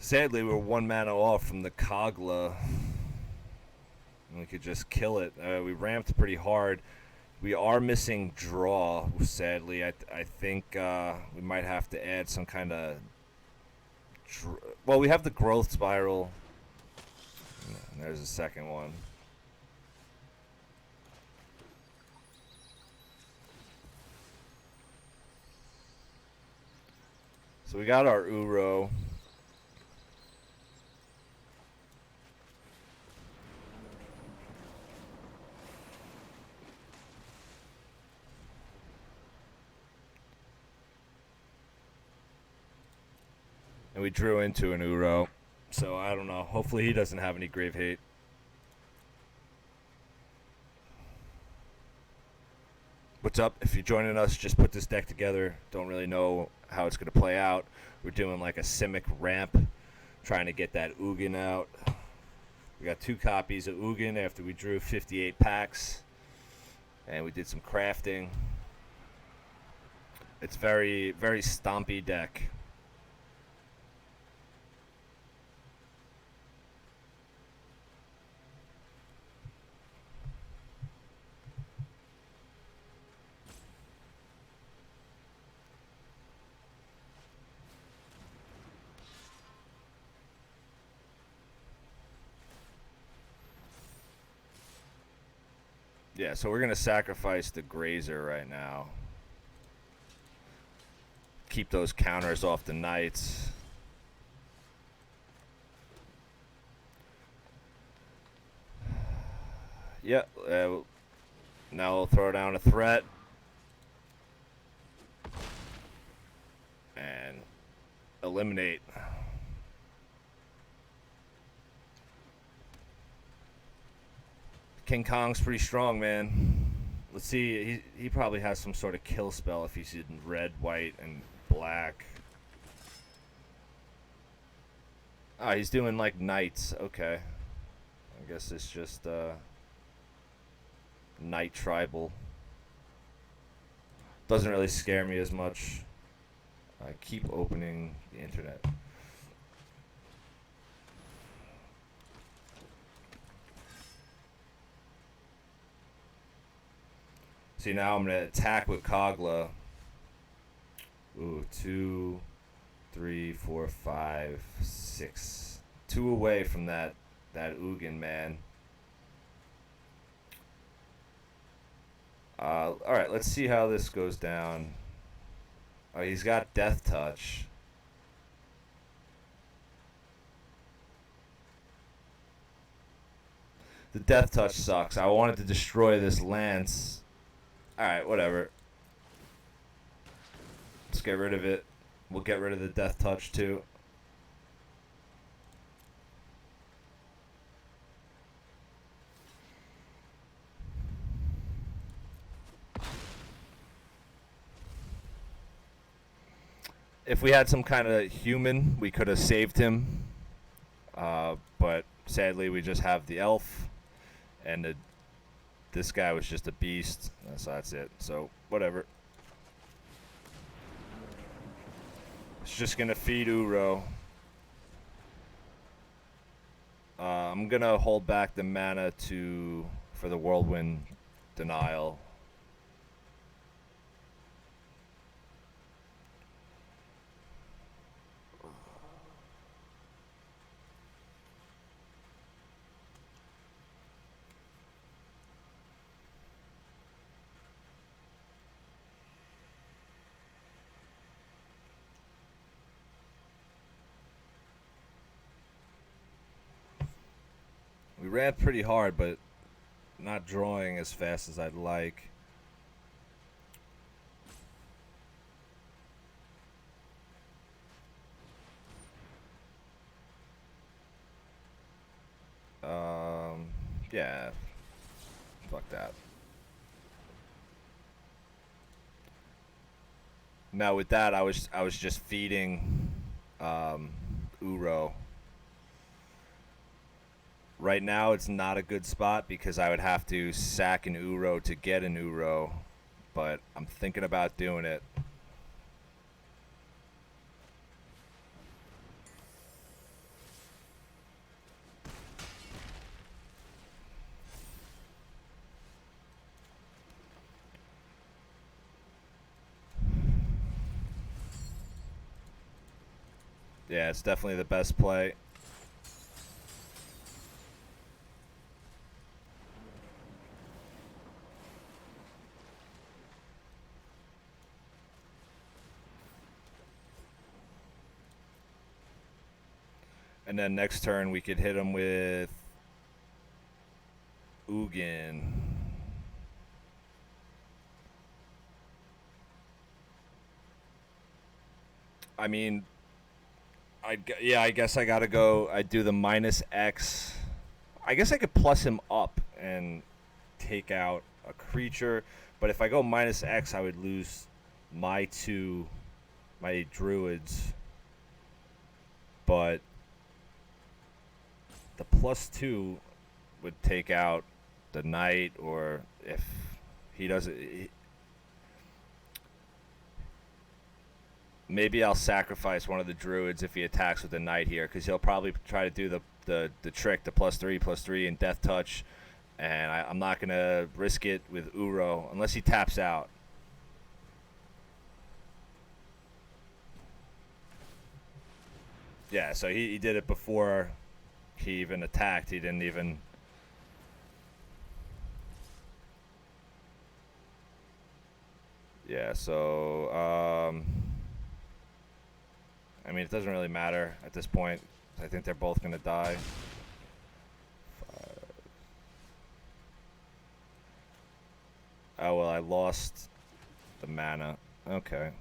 Sadly, we're 1 mana off from the Kogla. We could just kill it. We ramped pretty hard. We are missing draw, sadly. I think we might have to add some kind of... Well, we have the growth spiral. And there's a second one. So we got our Uro. And we drew into an Uro. So I don't know. Hopefully he doesn't have any grave hate. What's up? If you're joining us, just put this deck together. Don't really know how it's going to play out. We're doing like a Simic Ramp, trying to get that Ugin out. We got 2 copies of Ugin after we drew 58 packs. And we did some crafting. It's very, very stompy deck. Yeah, so we're going to sacrifice the Grazer right now. Keep those counters off the knights. Yep. Now we'll throw down a threat. And eliminate. King Kong's pretty strong, man. Let's see. He probably has some sort of kill spell if he's in red, white, and black. Ah, he's doing like knights. Okay. I guess it's just knight tribal. Doesn't really scare me as much. I keep opening the internet. See, now I'm going to attack with Kogla. Ooh, 2, 3, 4, 5, 6. 2 away from that Ugin, man. Alright, let's see how this goes down. Oh, he's got Death Touch. The Death Touch sucks. I wanted to destroy this Lance. Alright, whatever. Let's get rid of it. We'll get rid of the Death Touch too. If we had some kind of human, we could have saved him. But sadly, we just have the elf. And this guy was just a beast. So that's it. So, whatever. It's just going to feed Uro. I'm going to hold back the mana for the Whirlwind Denial. ramped pretty hard, but not drawing as fast as I'd like. Yeah. Fuck that. Now with that, I was just feeding Uro. Right now, it's not a good spot because I would have to sack an Uro to get an Uro, but I'm thinking about doing it. Yeah, it's definitely the best play. And then next turn we could hit him with Ugin. I mean, I guess I gotta go. I do the minus X. I guess I could plus him up and take out a creature, but if I go minus X, I would lose my druids. But the +2 would take out the knight, or if he doesn't. Maybe I'll sacrifice one of the druids if he attacks with the knight here, because he'll probably try to do the trick, the +3/+3 and death touch, and I'm not going to risk it with Uro unless he taps out. Yeah, so he did it before he even attacked. He didn't even... Yeah, so... I mean, it doesn't really matter at this point. I think they're both going to die. Oh, well, I lost the mana. Okay.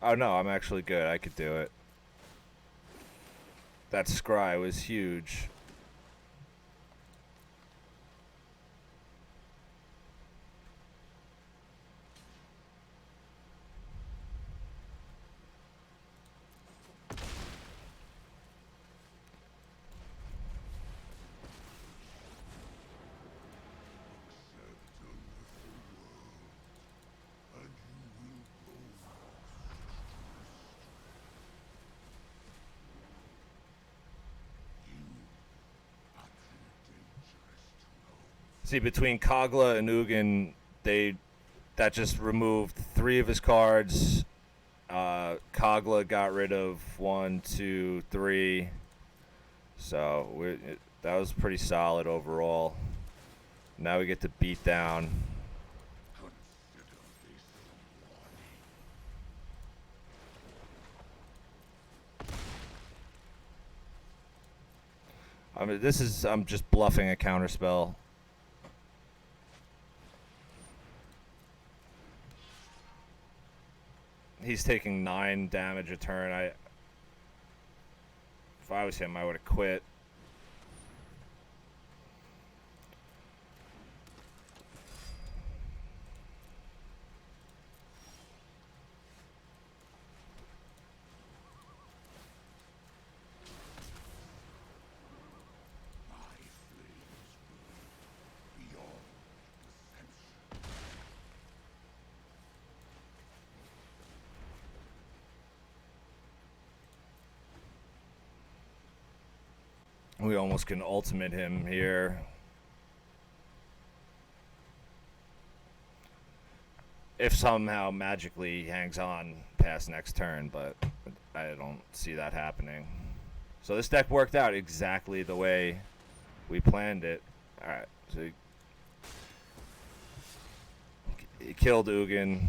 Oh, no, I'm actually good. I could do it. That scry was huge. See, between Kogla and Ugin, that just removed 3 of his cards. Kogla got rid of 1, 2, 3. So that was pretty solid overall. Now we get to beat down. I mean, I'm just bluffing a counterspell. He's taking 9 damage a turn. If I was him, I would have quit. We almost can ultimate him here. If somehow magically he hangs on past next turn, but I don't see that happening. So this deck worked out exactly the way we planned it. Alright, so he killed Ugin.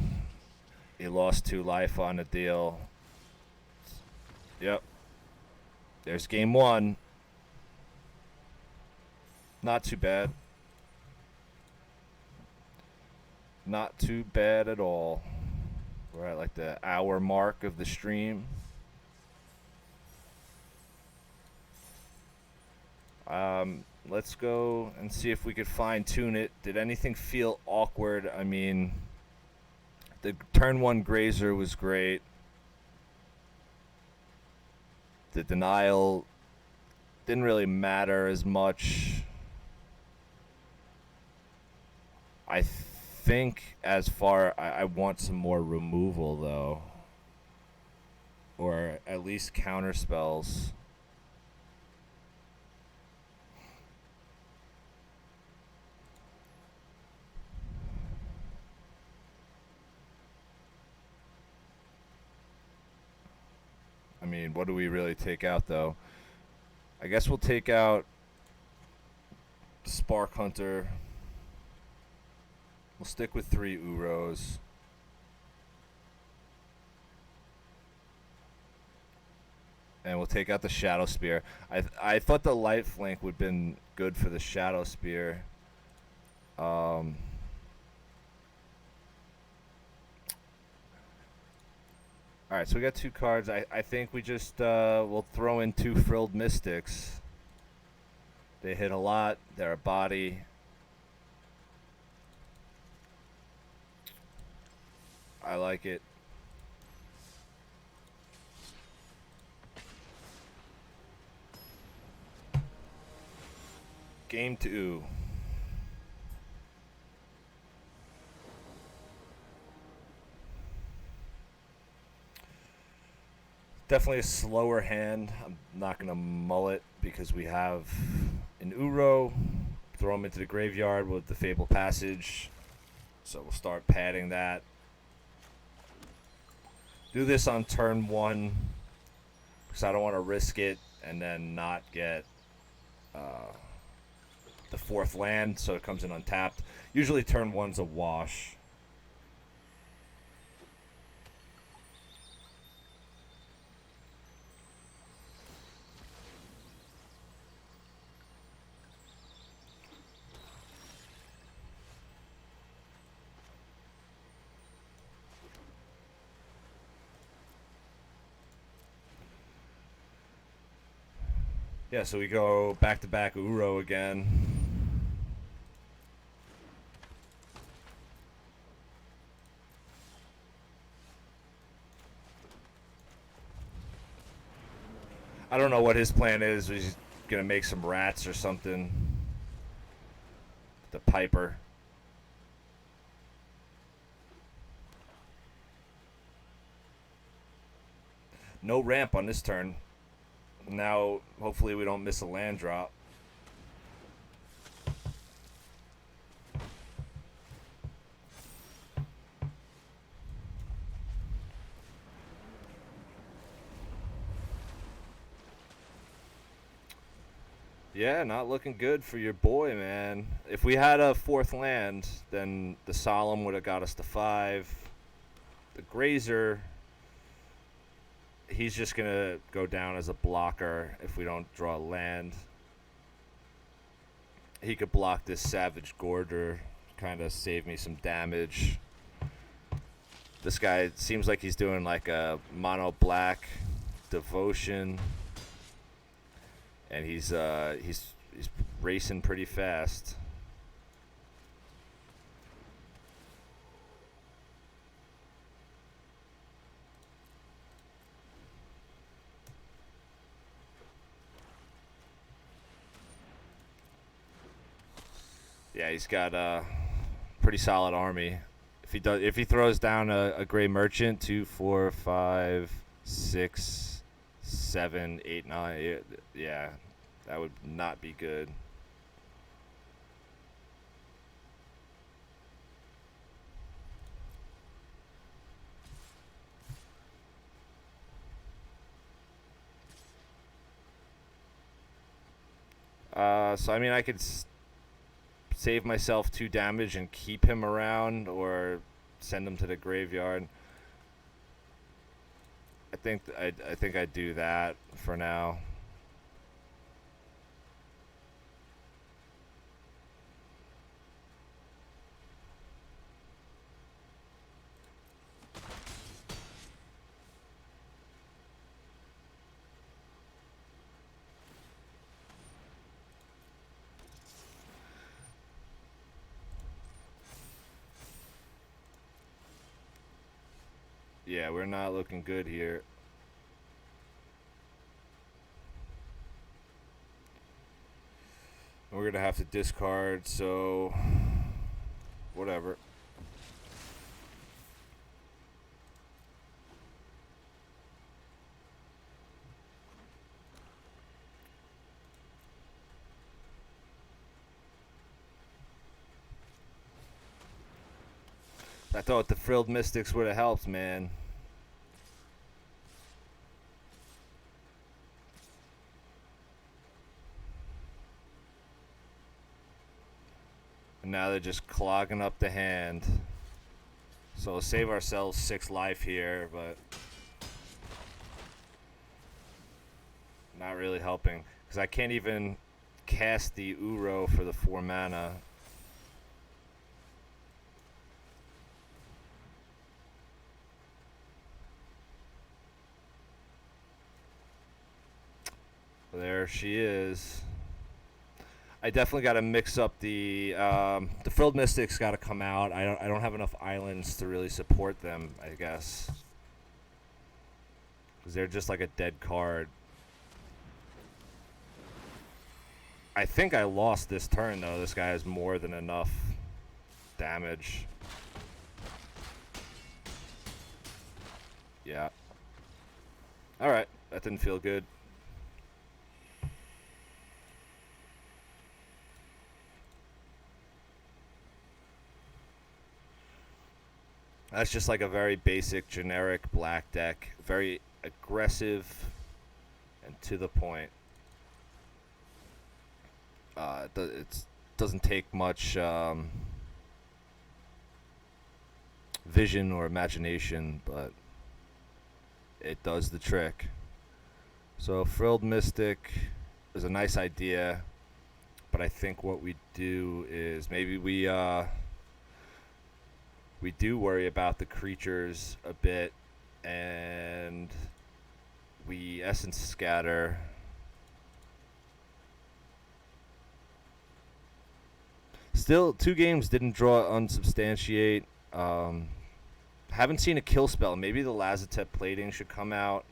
He lost 2 life on the deal. Yep. There's game one. Not too bad. Not too bad at all. We're at like the hour mark of the stream. Let's go and see if we could fine tune it. Did anything feel awkward? I mean, the turn one grazer was great. The denial didn't really matter as much. I think as far, I want some more removal though. Or at least counter spells. I mean, what do we really take out, though? I guess we'll take out Spark Hunter. We'll stick with 3 Uros. And we'll take out the Shadow Spear. I thought the Light Flank would have been good for the Shadow Spear. Alright, so we got 2 cards. I think we just will throw in 2 Frilled Mystics. They hit a lot. They're a body. I like it. Game 2. Definitely a slower hand. I'm not going to mull it because we have an Uro. Throw him into the graveyard with the Fable Passage. So we'll start padding that. Do this on turn 1 because I don't want to risk it and then not get the 4th land, so it comes in untapped. Usually turn 1's a wash. Yeah, so we go back-to-back Uro again. I don't know what his plan is. He's going to make some rats or something. The Piper. No ramp on this turn. Now, hopefully we don't miss a land drop. Yeah, not looking good for your boy, man. If we had a 4th land, then the Solemn would have got us to 5. The Grazer, he's just going to go down as a blocker if we don't draw land. He could block this Savage Gorger, kind of save me some damage. This guy seems like he's doing like a mono black devotion. And he's racing pretty fast. Yeah, he's got a pretty solid army. If he throws down a gray merchant, 2, 4, 5, 6, 7, 8, 9, yeah, that would not be good. So I mean, I could save myself 2 damage and keep him around, or send him to the graveyard. I think I'd do that for now. Yeah, we're not looking good here. We're gonna have to discard, so whatever. I thought the Frilled Mystics would have helped, man. And now they're just clogging up the hand. So we'll save ourselves 6 life here, but not really helping. Because I can't even cast the Uro for the 4 mana. There she is. I definitely got to mix up the Frilled Mystics. Got to come out. I don't have enough islands to really support them, I guess, because they're just like a dead card. I think I lost this turn though. This guy has more than enough damage. Yeah. All right, that didn't feel good. That's just like a very basic, generic black deck. Very aggressive and to the point. It doesn't take much vision or imagination, but it does the trick. So Frilled Mystic is a nice idea, but I think what we do is maybe we do worry about the creatures a bit, and we Essence Scatter. Still, 2 games didn't draw Unsubstantiate. Haven't seen a kill spell. Maybe the Lazotep Plating should come out.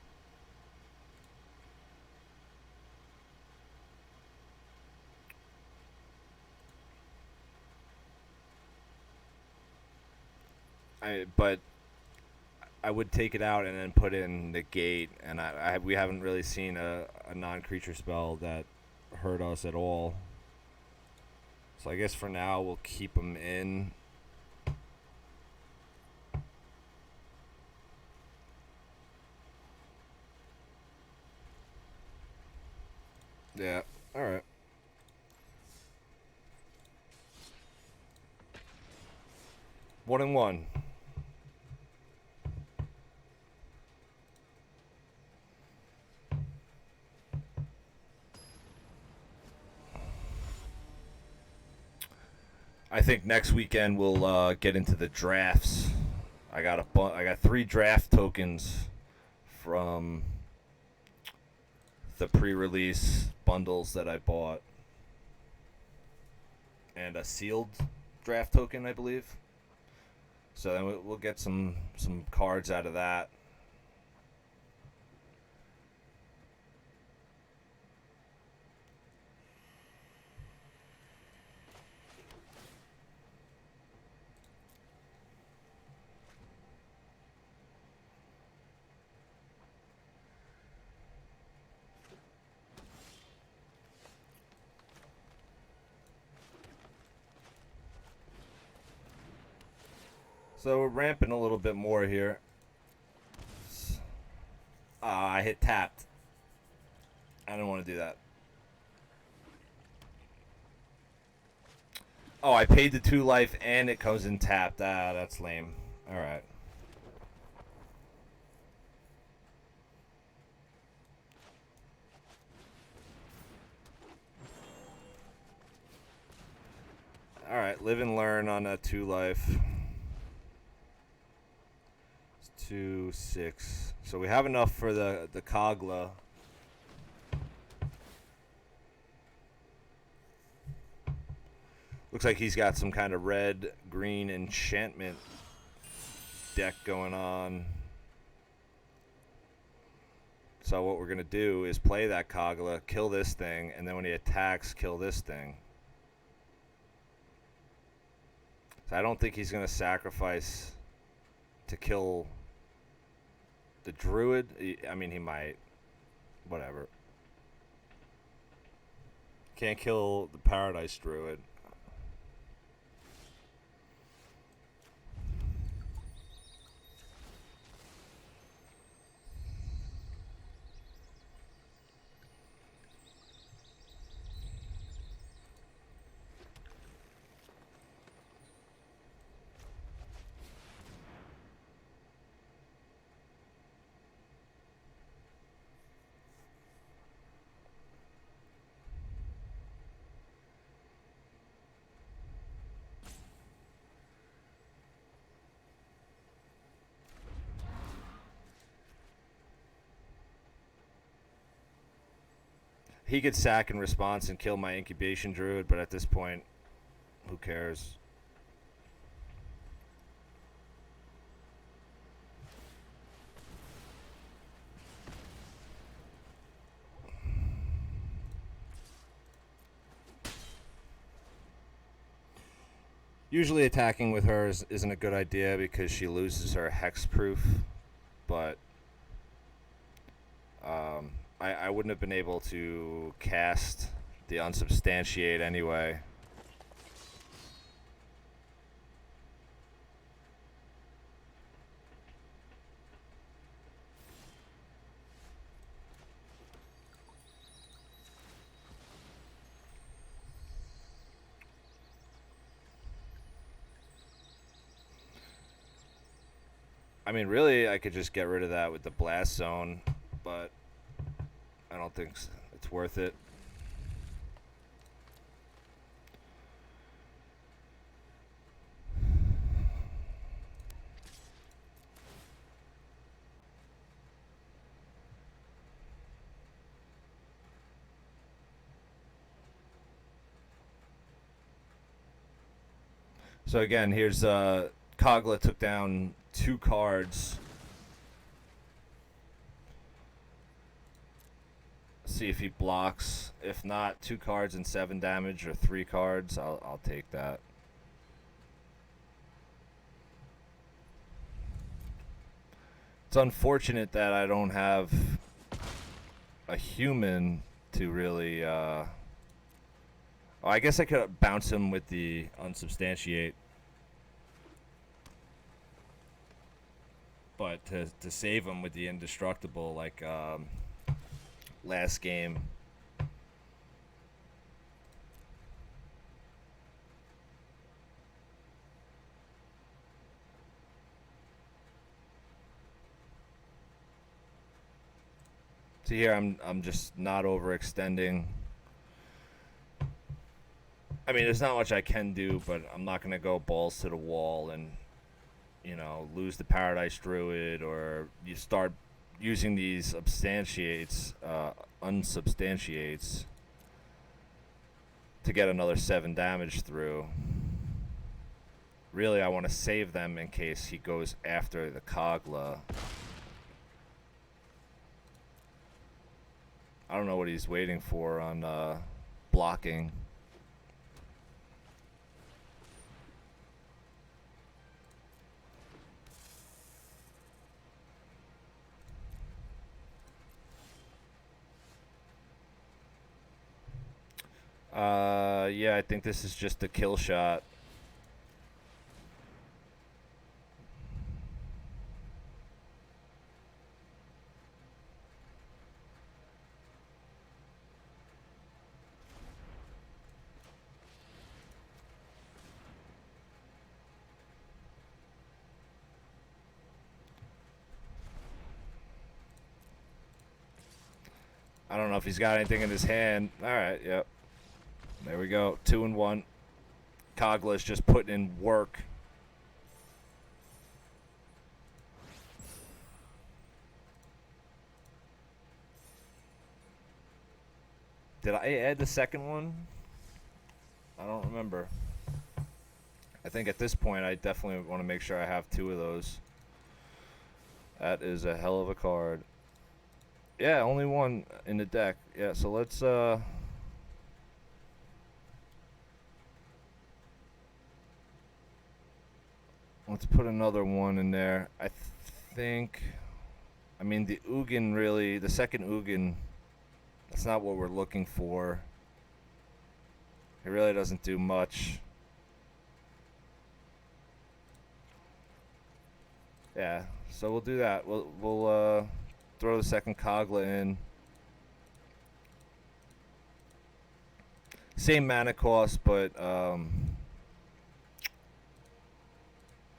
But I would take it out and then put in Negate, and we haven't really seen a non-creature spell that hurt us at all. So I guess for now we'll keep them in. Yeah, alright. One and one. I think next weekend we'll get into the drafts. I got 3 draft tokens from the pre-release bundles that I bought, and a sealed draft token, I believe. So then we'll get some cards out of that. So we're ramping a little bit more here. I hit tapped. I don't want to do that. Oh, I paid the 2 life and it comes in tapped. Ah, that's lame. Alright. Alright, live and learn on a 2 life. 2, 6. So we have enough for the Kogla. Looks like he's got some kind of red-green enchantment deck going on. So what we're going to do is play that Kogla, kill this thing, and then when he attacks, kill this thing. So I don't think he's going to sacrifice to kill the Druid. I mean, he might. Whatever. Can't kill the Paradise Druid. He could sack in response and kill my Incubation Druid, but at this point, who cares? Usually attacking with her isn't a good idea because she loses her hexproof, but I wouldn't have been able to cast the Unsubstantiate anyway. I mean, really, I could just get rid of that with the Blast Zone, but I don't think it's worth it. So again, here's Kogla took down 2 cards. See if he blocks. If not, 2 cards and 7 damage, or 3 cards. I'll take that. It's unfortunate that I don't have a human to really. Oh, I guess I could bounce him with the Unsubstantiate. But to save him with the Indestructible, like last game. So here I'm just not overextending. I mean, there's not much I can do, but I'm not going to go balls to the wall and, you know, lose the Paradise Druid, or you start using these unsubstantiates to get another 7 damage through. Really, I want to save them in case he goes after the Kogla. I don't know what he's waiting for on blocking. Yeah, I think this is just a kill shot. I don't know if he's got anything in his hand. All right, yep. There we go. 2 and 1. Kogla is just putting in work. Did I add the second one? I don't remember. I think at this point I definitely want to make sure I have 2 of those. That is a hell of a card. Yeah, only 1 in the deck. Yeah, so let's put another 1 in there. I think, I mean, the Ugin really, the second Ugin, that's not what we're looking for. It really doesn't do much. Yeah, so we'll do that. We'll throw the second Kogla in. Same mana cost, but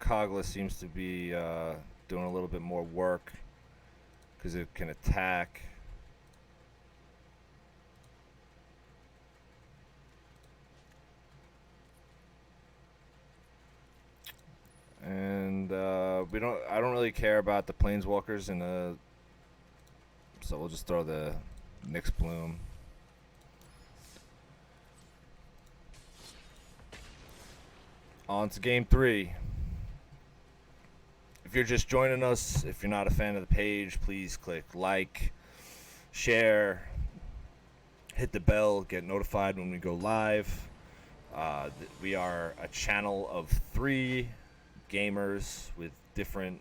Kogla seems to be doing a little bit more work because it can attack. And I don't really care about the Planeswalkers in the, so we'll just throw the Nyx Bloom. On to game 3. If you're just joining us, if you're not a fan of the page, please click like, share, hit the bell, get notified when we go live. We are a channel of 3 gamers with different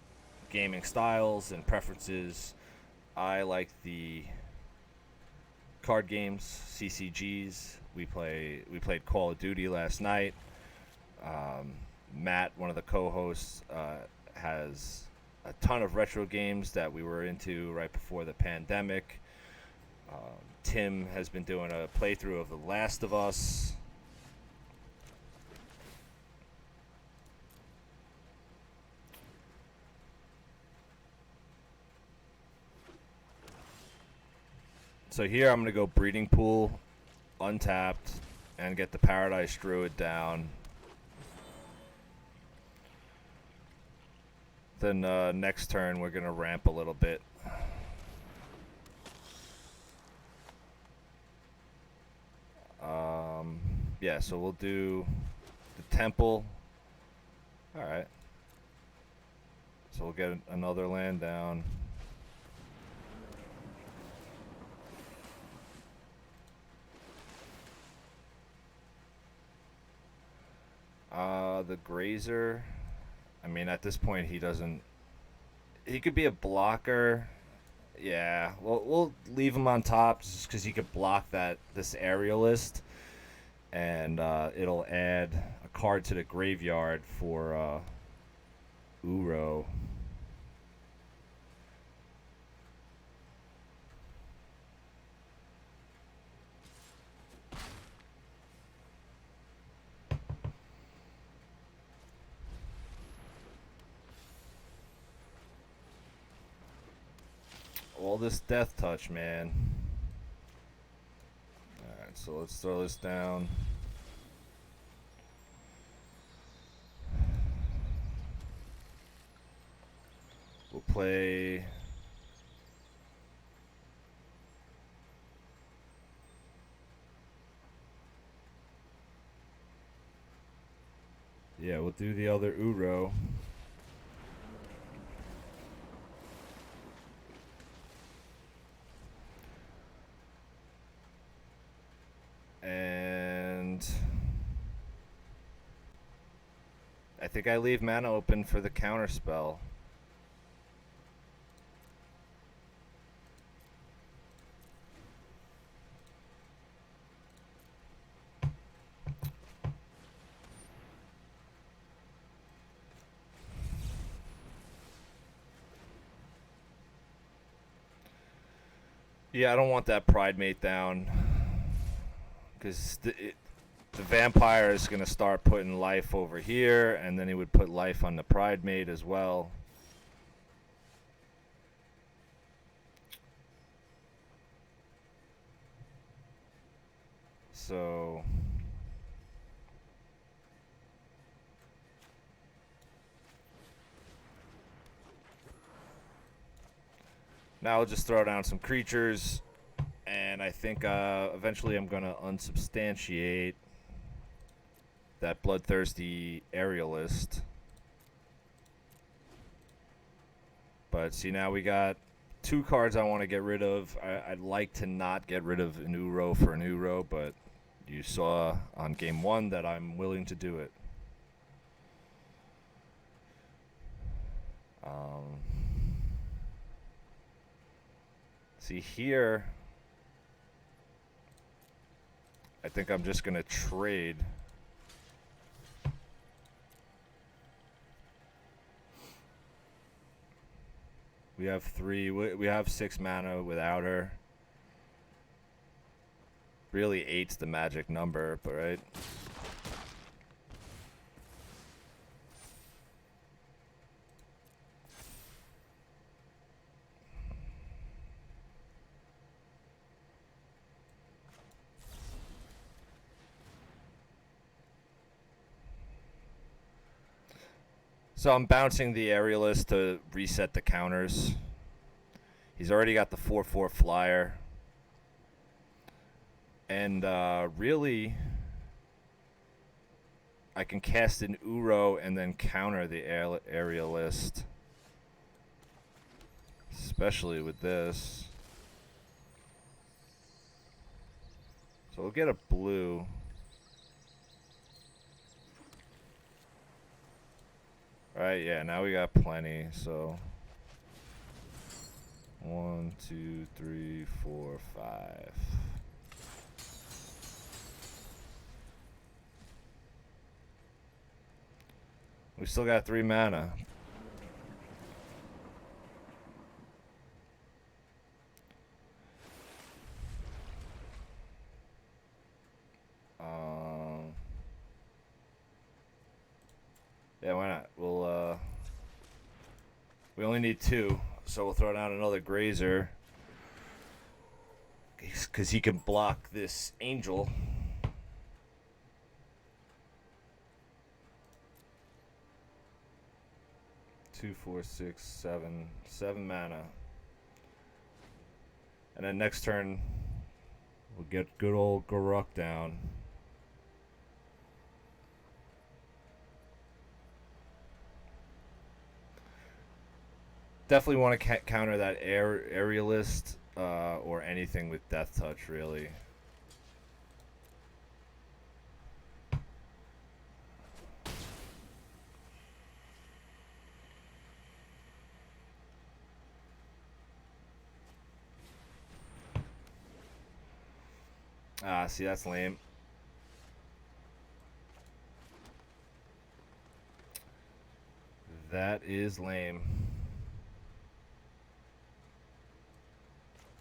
gaming styles and preferences. I like the card games, CCGs. We played Call of Duty last night. Matt, one of the co-hosts, has a ton of retro games that we were into right before the pandemic. Tim has been doing a playthrough of The Last of Us. So here I'm going to go Breeding Pool, untapped, and get the Paradise Druid down. Then next turn we're going to ramp a little bit. Yeah, so we'll do the Temple. Alright. So we'll get another land down. The Grazer, I mean, at this point he could be a blocker. Yeah, we'll leave him on top just because he could block this Aerialist, and it'll add a card to the graveyard for Uro. All this Death Touch, man. Alright, so let's throw this down. We'll play... Yeah, we'll do the other Uro. And I think I leave mana open for the counter spell. Yeah, I don't want that Pride Mate down, because the Vampire is going to start putting life over here, and then he would put life on the Pride Mate as well. So Now I'll just throw down some creatures, and I think eventually I'm going to unsubstantiate that bloodthirsty aerialist. But see, now we got 2 cards I want to get rid of. I'd like to not get rid of an Uro for an Uro, but you saw on game 1 that I'm willing to do it. See here, I think I'm just going to trade. We have 3. We have 6 mana without her. Really, 8's the magic number, but right? So I'm bouncing the aerialist to reset the counters. He's already got the 4/4 flyer. And really, I can cast an Uro and then counter the aerialist. Especially with this. So we'll get a blue. Alright, yeah, now we got plenty, so 1, 2, 3, 4, 5. We still got 3 mana. Yeah, why not? We only need 2, so we'll throw down another Grazer. Because he can block this Angel. Two, 4, 6, 7. 7 mana. And then next turn, we'll get good old Garruk down. Definitely want to counter that aerialist or anything with Death Touch, really. Ah, see, that's lame. That is lame.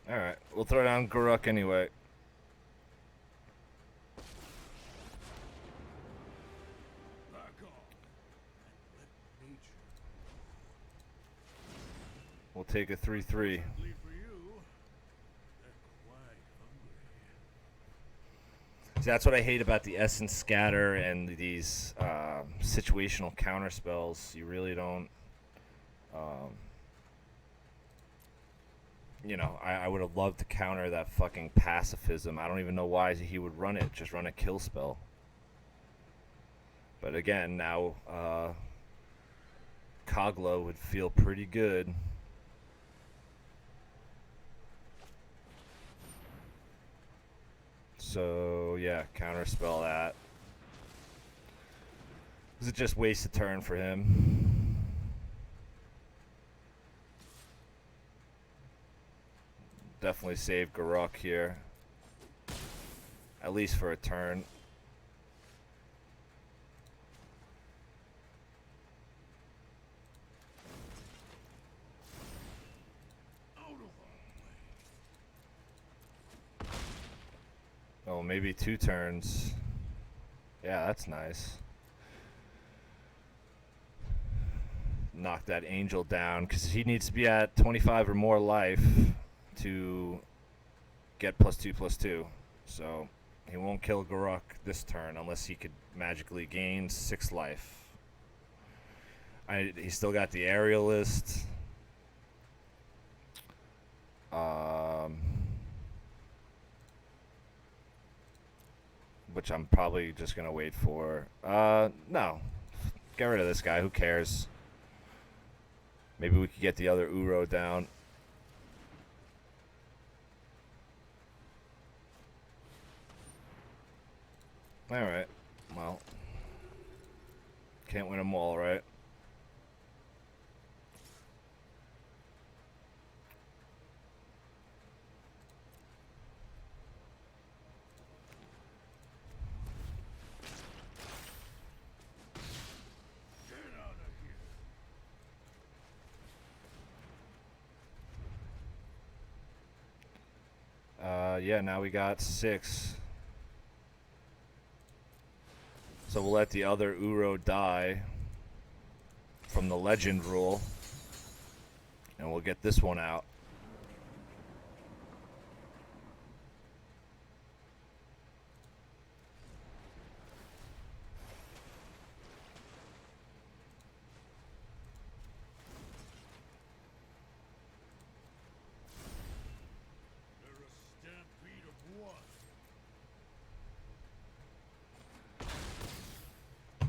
Alright, we'll throw down Garruk anyway. We'll take a 3/3. See, that's what I hate about the Essence Scatter and these situational counter spells. You really don't... you know, I would have loved to counter that fucking pacifism. I don't even know why he would run it. Just run a kill spell. But again, now Kogla would feel pretty good. So, yeah, counterspell that. Because it just wastes a turn for him. Definitely save Garruk here. At least for a turn. Oh, maybe 2 turns. Yeah, that's nice. Knock that Angel down, because he needs to be at 25 or more life to get +2/+2. So he won't kill Garruk this turn unless he could magically gain 6 life. He's still got the aerialist. Which I'm probably just gonna wait for. No. Get rid of this guy. Who cares? Maybe we could get the other Uro down. Alright. Well. Can't win them all, right? Yeah, now we got 6. So we'll let the other Uro die from the legend rule. And we'll get this one out.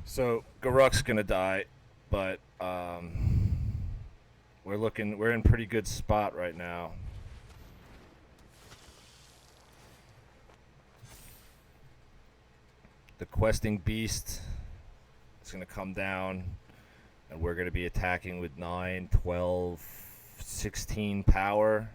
So Garuk's gonna die, but we're in pretty good spot right now. The questing beast is gonna come down, and we're gonna be attacking with 9, 12, 16 power.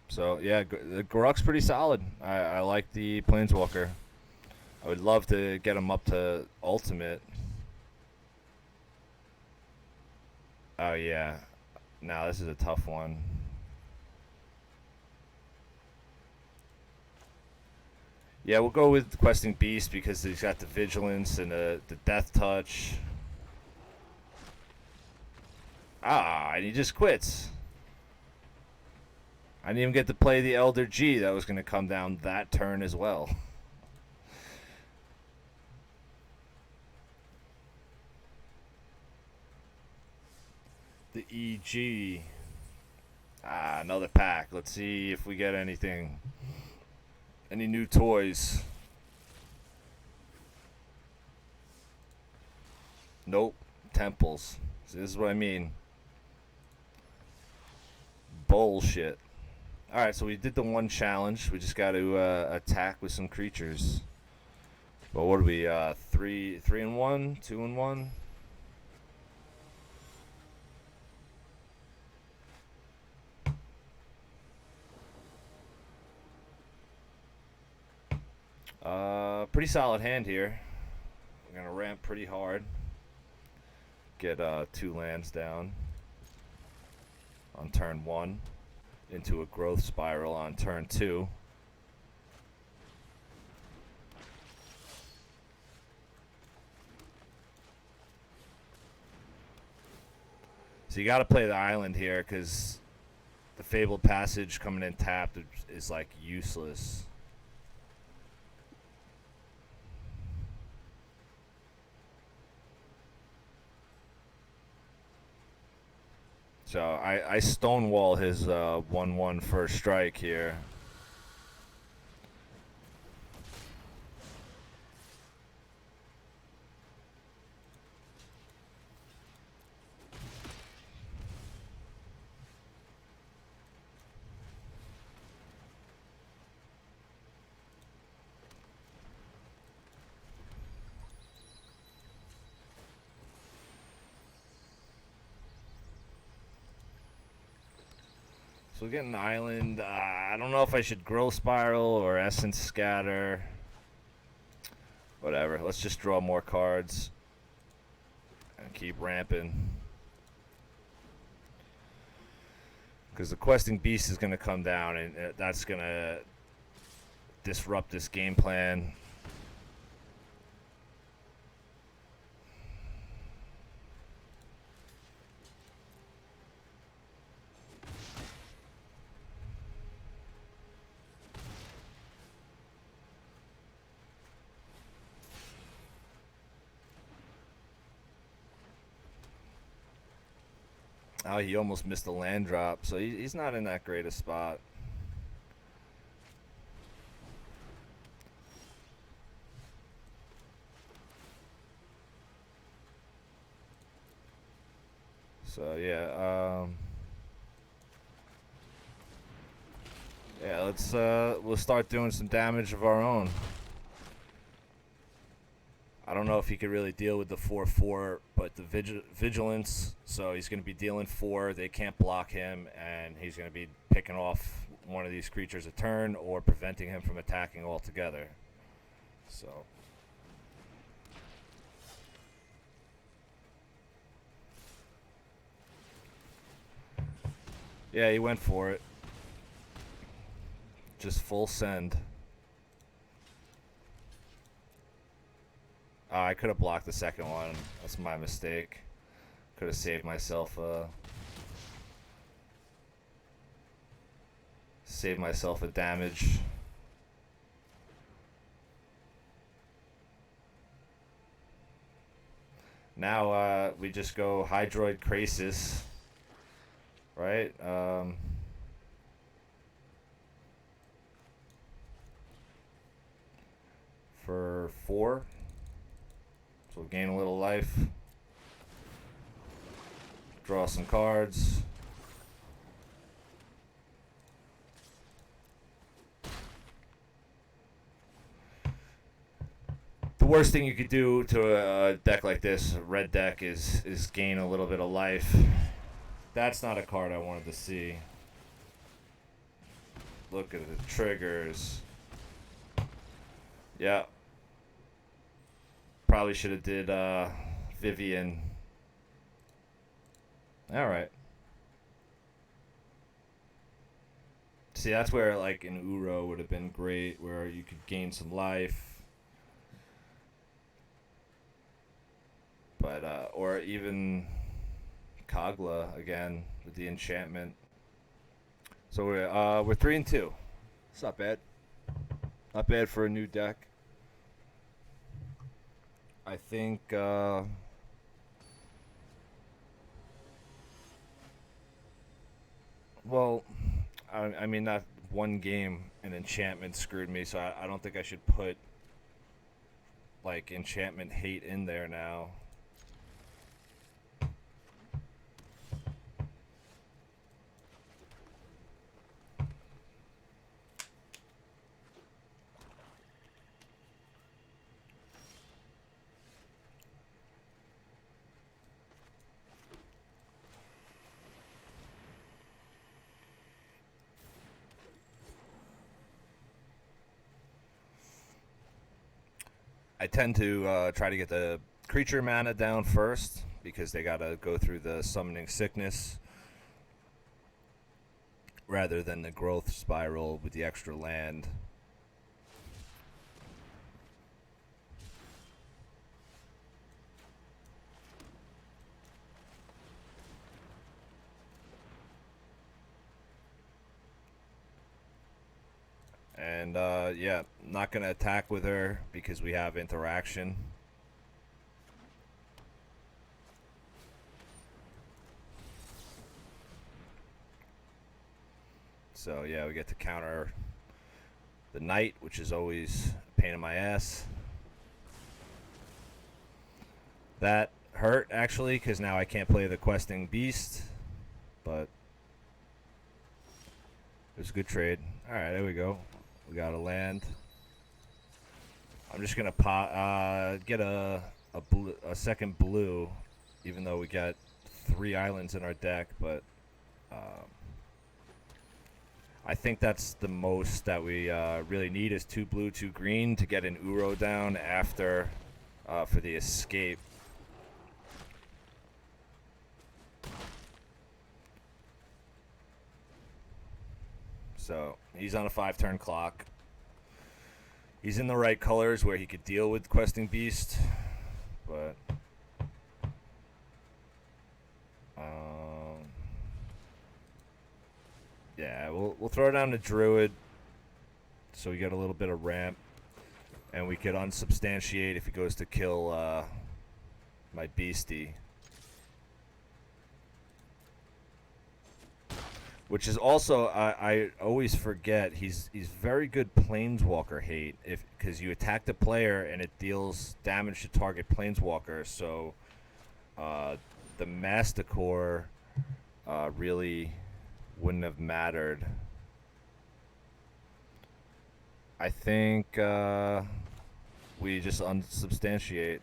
So yeah, the Garuk's pretty solid. I like the Planeswalker. I would love to get him up to ultimate. Oh yeah, now this is a tough one. Yeah, we'll go with Questing Beast because he's got the Vigilance and the Death Touch. Ah, and he just quits. I didn't even get to play the Elder G that was going to come down that turn as well. The EG. Ah, another pack. Let's see if we get anything. Any new toys? Nope. Temples. See, this is what I mean. Bullshit. Alright, so we did the one challenge. We just got to attack with some creatures. But what are we? 3-1? 2-1? Pretty solid hand here. We're gonna ramp pretty hard. Get 2 lands down on turn 1 into a growth spiral on turn 2. So you got to play the island here because the Fabled Passage coming in tapped is like useless. So I stonewall his 1/1 first strike here. So we get an island. I don't know if I should Growth Spiral or Essence Scatter. Whatever. Let's just draw more cards and keep ramping. Because the Questing Beast is going to come down, and that's going to disrupt this game plan. Oh, he almost missed the land drop, so he's not in that great a spot. So yeah, we'll start doing some damage of our own. I don't know if he could really deal with the 4/4, but the vigilance. So he's going to be dealing 4. They can't block him, and he's going to be picking off one of these creatures a turn or preventing him from attacking altogether. So. Yeah, he went for it. Just full send. I could have blocked the second one. That's my mistake. Could have saved myself a damage. Now we just go Hydroid Krasis, right? For 4. So we'll gain a little life. Draw some cards. The worst thing you could do to a deck like this, a red deck, is gain a little bit of life. That's not a card I wanted to see. Look at the triggers. Yeah. Probably should have did Vivian. Alright. See, that's where like an Uro would have been great, where you could gain some life. But or even Kagla again with the enchantment. So we're 3-2. It's not bad. Not bad for a new deck. I think well, I mean that one game an enchantment screwed me, so I don't think I should put like enchantment hate in there now. I tend to try to get the creature mana down first because they gotta go through the summoning sickness rather than the growth spiral with the extra land. And yeah, not gonna attack with her because we have interaction. So yeah, we get to counter the knight, which is always a pain in my ass. That hurt actually, because now I can't play the questing beast, but it was a good trade. All right, there we go. We got a land. I'm just gonna get a second blue, even though we got 3 islands in our deck, but I think that's the most that we really need is 2 blue, 2 green to get an Uro down after for the escape. So he's on a 5-turn clock. He's in the right colors where he could deal with questing beast, but yeah, we'll throw down the druid, so we get a little bit of ramp, and we could unsubstantiate if he goes to kill my beastie. Which is also I always forget he's very good planeswalker hate if because you attack the player and it deals damage to target planeswalker. So the Masticore really wouldn't have mattered. I think we just unsubstantiate.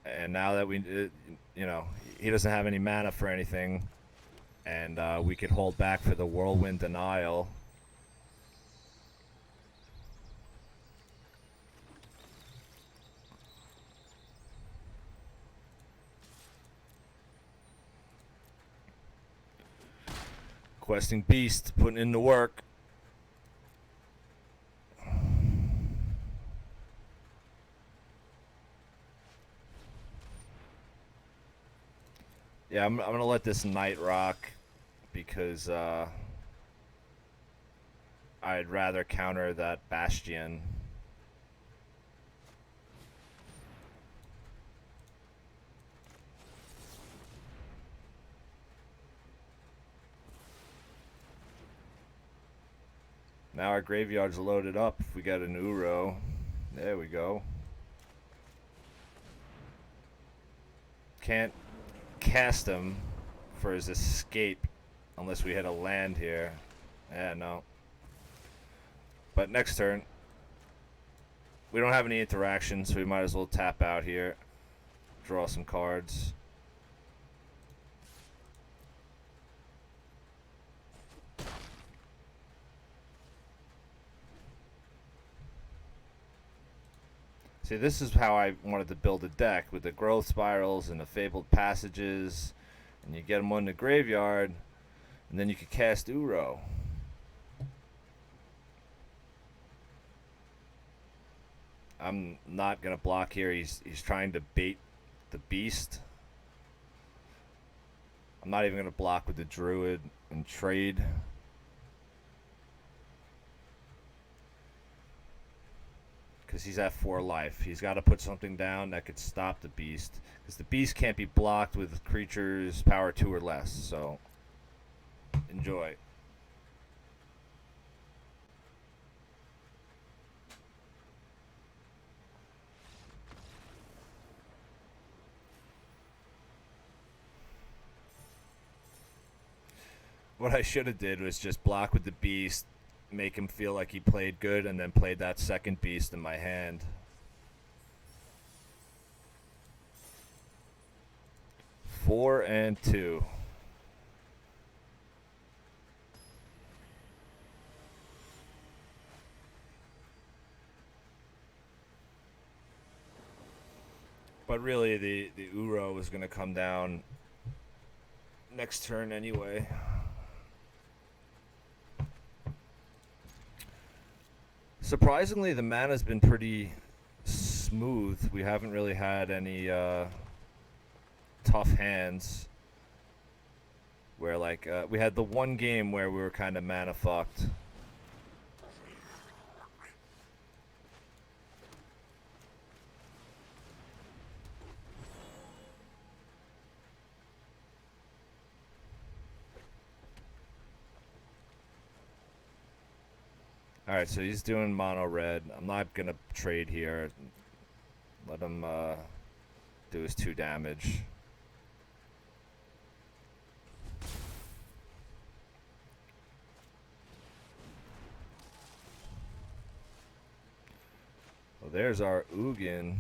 And now that he doesn't have any mana for anything, and we could hold back for the Whirlwind Denial. Questing Beast, putting in the work. Yeah, I'm going to let this Knight rock because I'd rather counter that Bastion. Now our graveyard's loaded up if we got an Uro. There we go. Can't cast him for his escape unless we hit a land here. Yeah, no. But next turn, we don't have any interaction, so we might as well tap out here. Draw some cards. See, this is how I wanted to build a deck, with the growth spirals and the fabled passages, and you get them on the graveyard, and then you could cast Uro. I'm not gonna block here. He's trying to bait the beast. I'm not even gonna block with the druid and trade. Because he's at 4 life. He's got to put something down that could stop the beast. Because the beast can't be blocked with creatures power 2 or less. So, enjoy. What I should have did was just block with the beast, make him feel like he played good, and then played that second beast in my hand. Four and 2. But really, the Uro was going to come down next turn anyway. Surprisingly, the mana's been pretty smooth. We haven't really had any tough hands. Where, like, we had the one game where we were kind of mana fucked. Alright, so he's doing mono red. I'm not going to trade here. Let him do his 2 damage. Well, there's our Ugin.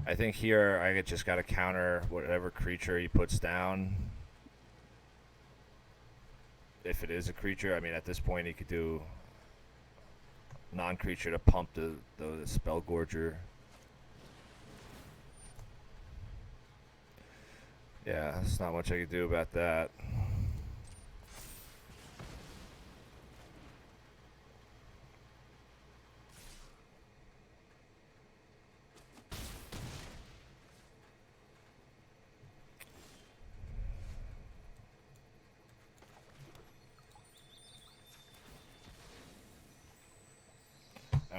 I think here I just got to counter whatever creature he puts down. If it is a creature, I mean, at this point he could do non-creature to pump the Spellgorger. Yeah, there's not much I could do about that.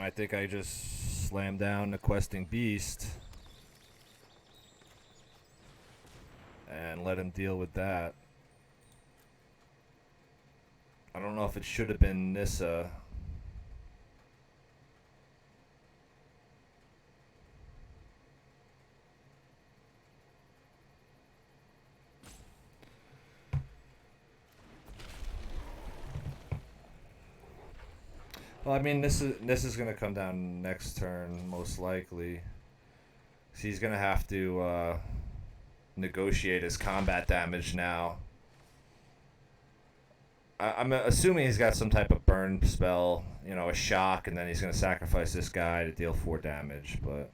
I think I just slammed down the questing beast and let him deal with that. I don't know if it should have been Nissa. Well, I mean, this is gonna come down next turn most likely. So he's gonna have to negotiate his combat damage now. I'm assuming he's got some type of burn spell, you know, a shock, and then he's gonna sacrifice this guy to deal 4 damage. But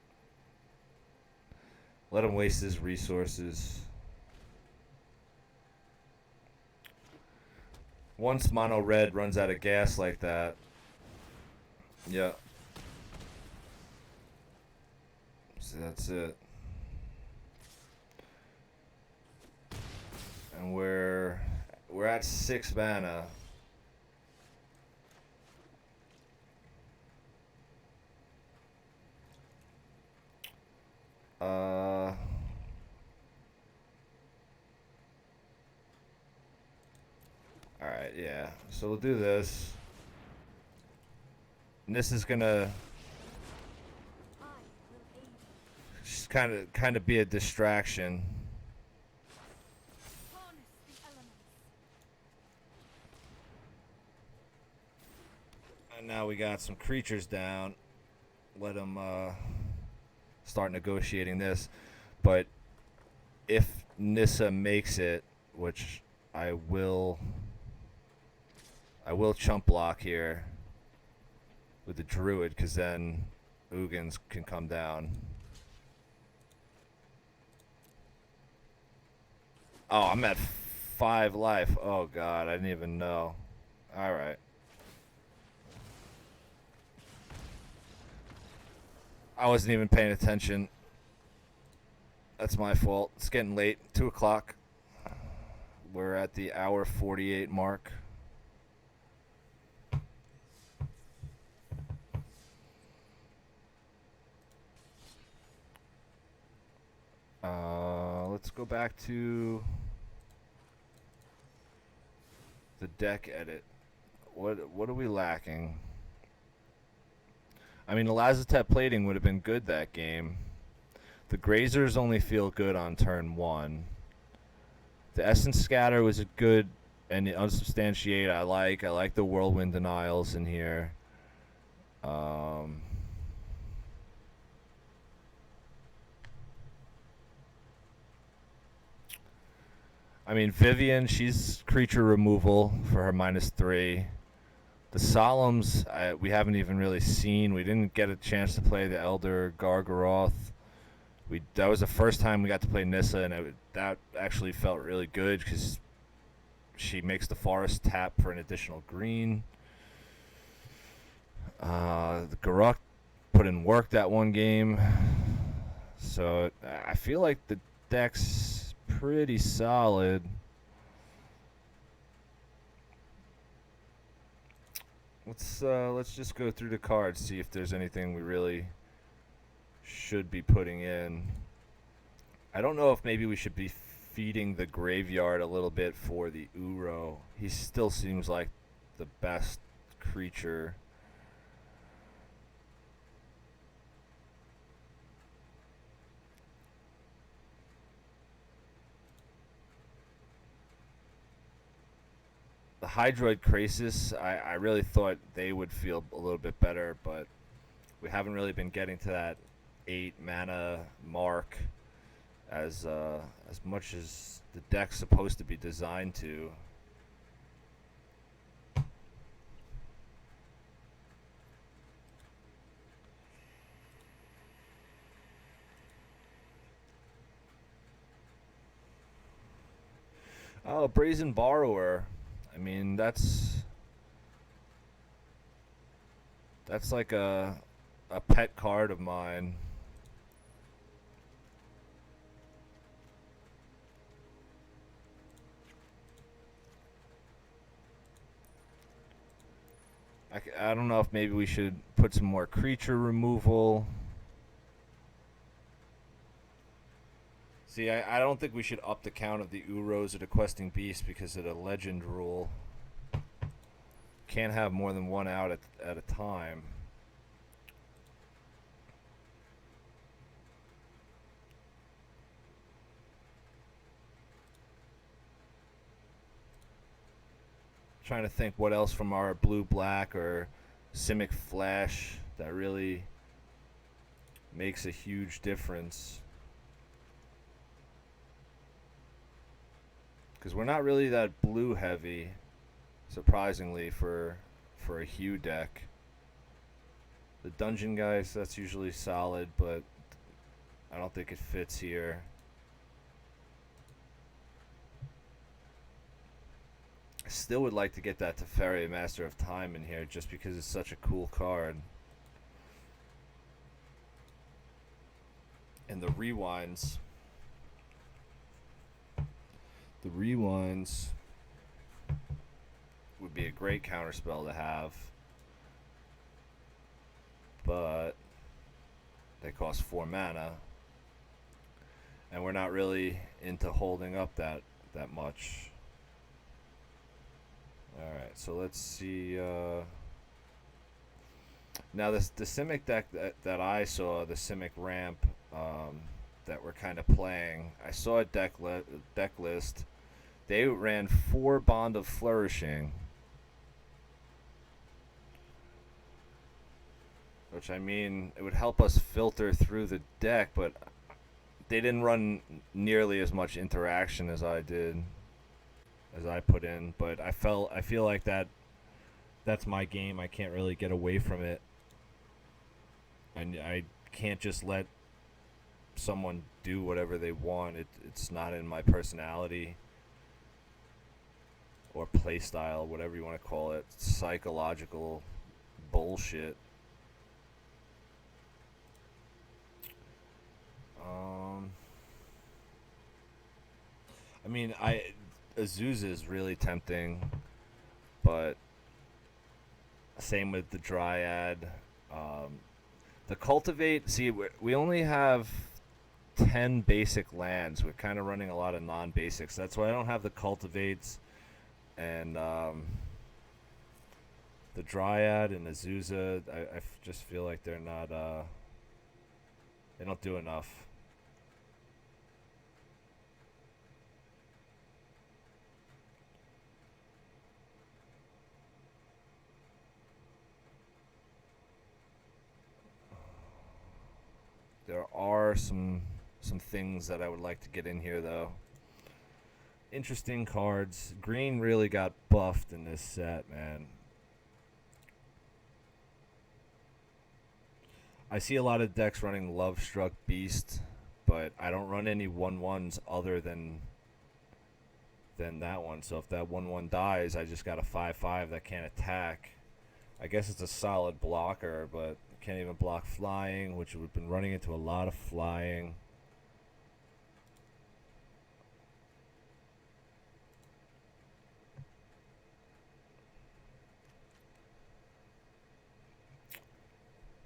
let him waste his resources. Once mono red runs out of gas like that. Yeah. So that's it. And we're at 6 mana. Alright, yeah. So we'll do this. And this is gonna just kind of be a distraction. And now we got some creatures down. Let them start negotiating this. But if Nissa makes it, which I will chump block here with the druid, because then Ugins can come down. Oh, I'm at 5 life. Oh god, I didn't even know. Alright. I wasn't even paying attention. That's my fault. It's getting late. 2 o'clock. We're at the hour 48 mark. Let's go back to the deck edit. What are we lacking? I mean, the Lazatep plating would have been good that game. The Grazers only feel good on turn 1. The Essence Scatter was a good, and the Unsubstantiate I like. I like the Whirlwind Denials in here. I mean, Vivian, she's creature removal for her -3. The Solemns, we haven't even really seen. We didn't get a chance to play the Elder Gargaroth. That was the first time we got to play Nissa, and that actually felt really good because she makes the forest tap for an additional green. The Garuk put in work that one game. So I feel like the deck's pretty solid. Let's just go through the cards, see if there's anything we really should be putting in. I don't know if maybe we should be feeding the graveyard a little bit for the Uro. He still seems like the best creature. The Hydroid Krasis, I really thought they would feel a little bit better, but we haven't really been getting to that 8 mana mark as much as the deck's supposed to be designed to. Oh, Brazen Borrower. I mean, that's like a pet card of mine. I don't know if maybe we should put some more creature removal. See, I don't think we should up the count of the Uros or the Questing Beast because of the legend rule. Can't have more than one out at a time. Trying to think what else from our blue-black or Simic Flash that really makes a huge difference. Because we're not really that blue heavy, surprisingly, for a Hugh deck. The dungeon guys, that's usually solid, but I don't think it fits here. I still would like to get that Teferi, Master of Time, in here just because it's such a cool card. And the rewinds. The rewinds would be a great counterspell to have. But they cost 4 mana. And we're not really into holding up that much. Alright, so let's see. Now, the Simic deck that I saw, the Simic Ramp, that we're kind of playing, I saw a deck list. They ran 4 Bond of Flourishing. Which, I mean, it would help us filter through the deck, but they didn't run nearly as much interaction as I did, as I put in. But I feel like that's my game. I can't really get away from it. And I can't just let someone do whatever they want. It's not in my personality or play style, whatever you want to call it. Psychological bullshit. I mean, Azusa is really tempting, but same with the Dryad. The Cultivate, see, we only have 10 basic lands. We're kind of running a lot of non-basics. That's why I don't have the Cultivates and the Dryad and Azusa. I just feel like they're not, they don't do enough. There are some things that I would like to get in here, though. Interesting cards. Green really got buffed in this set, man. I see a lot of decks running Lovestruck Beast, but I don't run any 1/1s other than that one. So if that 1/1 dies, I just got a 5/5 that can't attack. I guess it's a solid blocker, but can't even block flying, which we've been running into a lot of flying.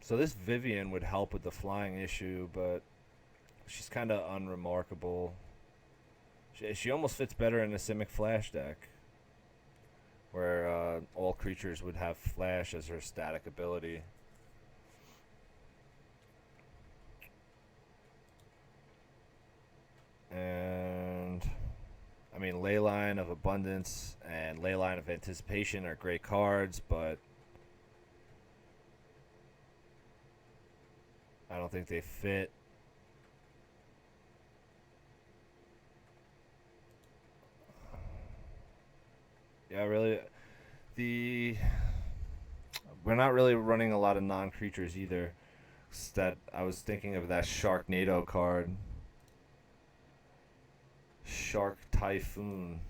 So this Vivian would help with the flying issue, but she's kind of unremarkable. She almost fits better in a Simic Flash deck, where all creatures would have Flash as her static ability. And I mean, Leyline of Abundance and Leyline of Anticipation are great cards, but I don't think they fit. Yeah, really. We're not really running a lot of non-creatures either. That I was thinking of that Sharknado card. Shark Typhoon.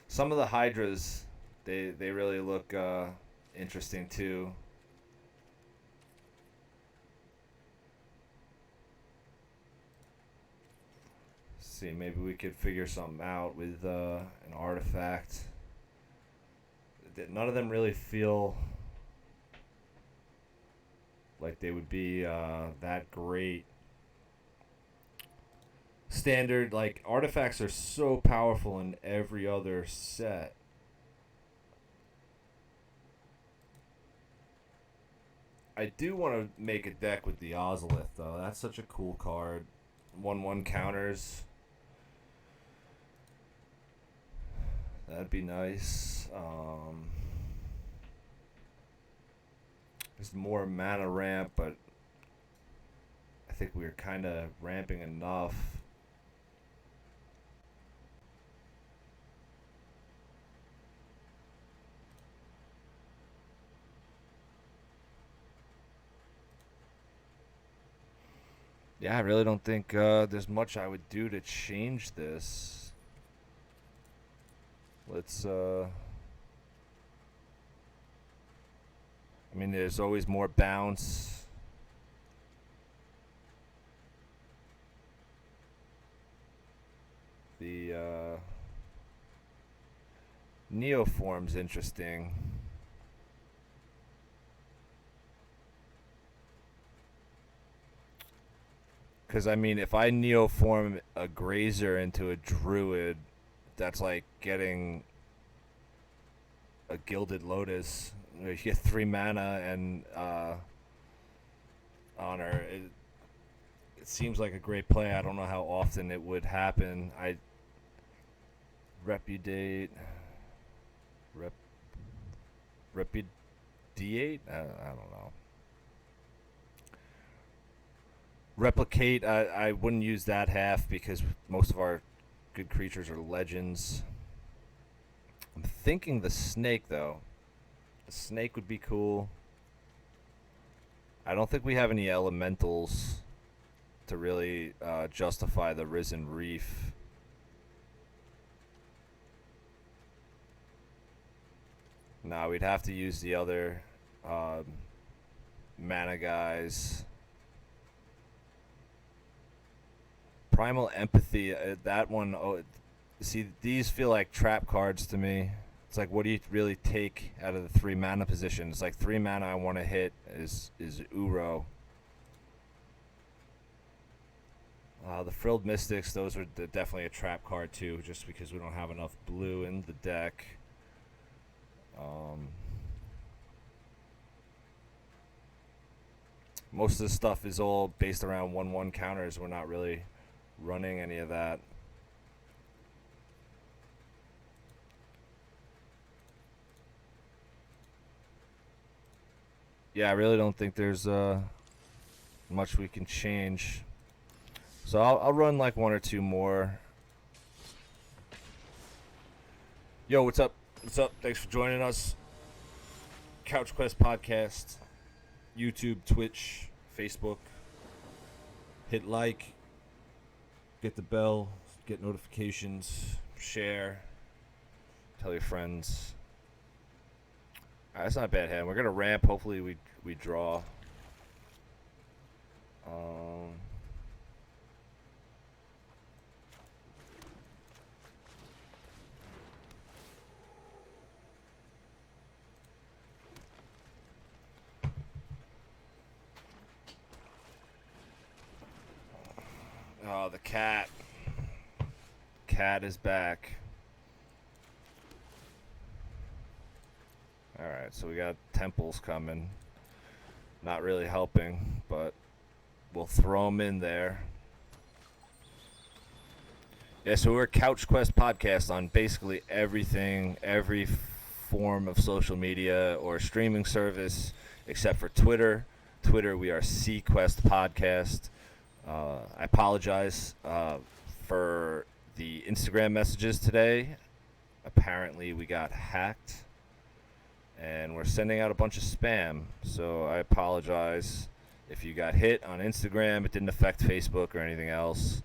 Some of the Hydras, they really look interesting too. see, maybe we could figure something out with an artifact. None of them really feel like they would be that great. Standard, like, artifacts are so powerful in every other set. I do want to make a deck with the Ozolith, though. That's such a cool card. 1/1 counters. That'd be nice. There's more mana ramp, but I think we're kind of ramping enough. Yeah, I really don't think there's much I would do to change this. Let's, I mean, there's always more bounce. The Neoform's interesting. Because, I mean, if I Neoform a Grazer into a Druid, that's like getting a Gilded Lotus. You get 3 mana and Honor. It seems like a great play. I don't know how often it would happen. I repudiate. Repudiate? I don't know. Replicate, I wouldn't use that half because most of our good creatures are legends. I'm thinking the snake, though. The snake would be cool. I don't think we have any elementals to really justify the Risen Reef. No, we'd have to use the other mana guys. Primal Empathy, that one, see, these feel like trap cards to me. It's like, what do you really take out of the 3 mana position? It's like 3 mana I want to hit is Uro. The Frilled Mystics, those are definitely a trap card too, just because we don't have enough blue in the deck. Most of the stuff is all based around 1/1 counters. We're not really running any of that. Yeah, I really don't think there's much we can change. So I'll run like 1 or 2 more. Yo, what's up? What's up? Thanks for joining us. Couch Quest Podcast, YouTube, Twitch, Facebook. Hit like, get the bell, get notifications, share, tell your friends. Alright, that's not a bad hand. We're gonna ramp. Hopefully we draw. Oh, the cat. Cat is back. Alright, so we got temples coming. Not really helping, but we'll throw them in there. Yeah, so we're Couch Quest Podcast on basically everything, every form of social media or streaming service except for Twitter. Twitter, we are CQuest Podcast. I apologize for the Instagram messages today. Apparently we got hacked and we're sending out a bunch of spam, so I apologize if you got hit on Instagram. It didn't affect Facebook or anything else.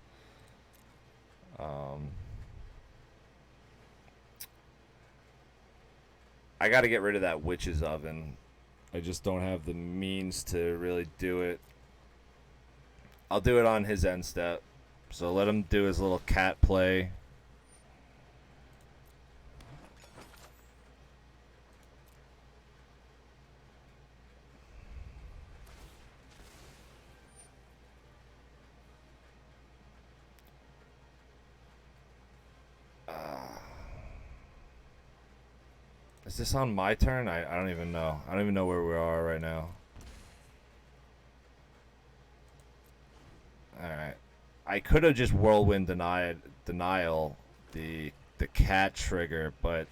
I got to get rid of that witch's oven. I just don't have the means to really do it. I'll do it on his end step. So let him do his little cat play. Is this on my turn? I don't even know. I don't even know where we are right now. Alright. I could have just whirlwind denial the cat trigger, but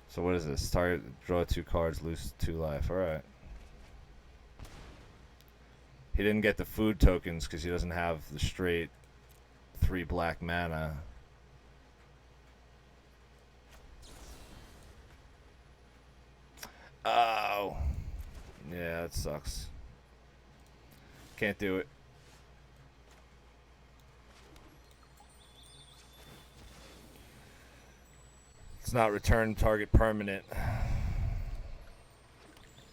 so what is this? Target, draw 2 cards, lose 2 life. Alright. He didn't get the food tokens because he doesn't have the straight 3 black mana. Oh. Yeah, that sucks. Can't do it. It's not return target permanent.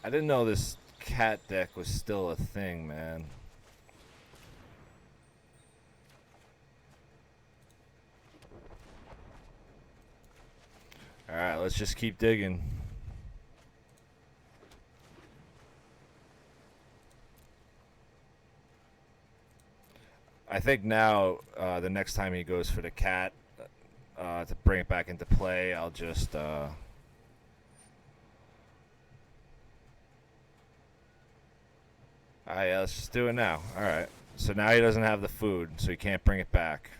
I didn't know this cat deck was still a thing, man. Alright, let's just keep digging. I think now, the next time he goes for the cat, to bring it back into play, I'll just, alright, yeah, let's just do it now. Alright. So now he doesn't have the food, so he can't bring it back.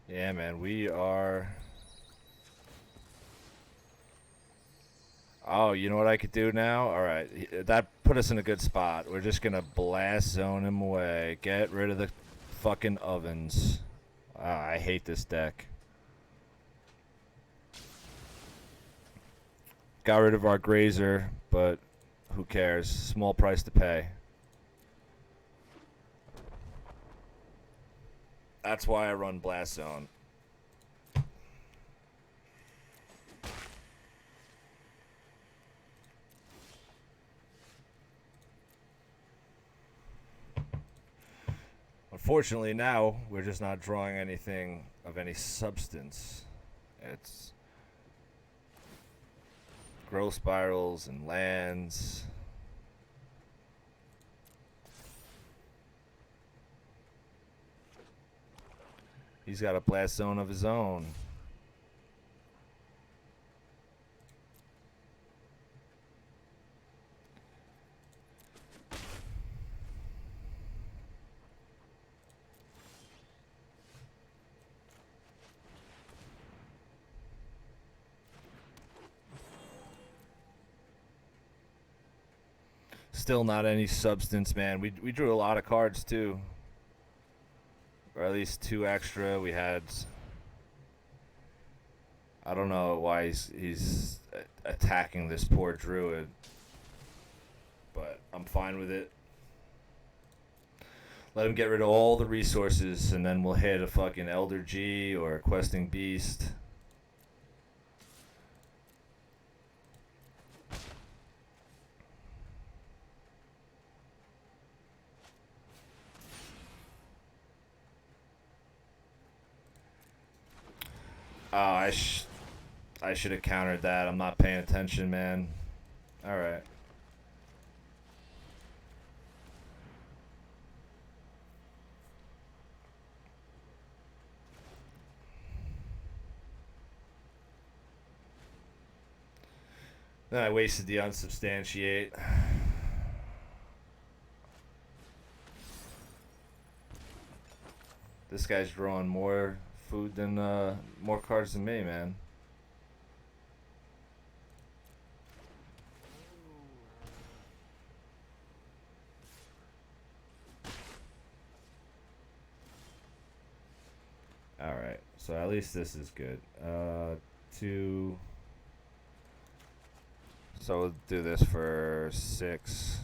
Yeah, man, we are... Oh, you know what I could do now? Alright, that put us in a good spot. We're just gonna blast zone him away. Get rid of the fucking ovens. I hate this deck. Got rid of our grazer, but who cares? Small price to pay. That's why I run Blast Zone. Unfortunately, now we're just not drawing anything of any substance. It's growth spirals and lands. He's got a blast zone of his own. Still not any substance, man. We drew a lot of cards too. Or at least 2 extra. We had... I don't know why he's attacking this poor druid. But I'm fine with it. Let him get rid of all the resources, and then we'll hit a fucking Elder G or a Questing Beast. Oh, I should have countered that. I'm not paying attention, man. Alright. Then I wasted the unsubstantiate. This guy's drawing more food than, more cards than me, man. Alright. So at least this is good. 2. So we'll do this for 6.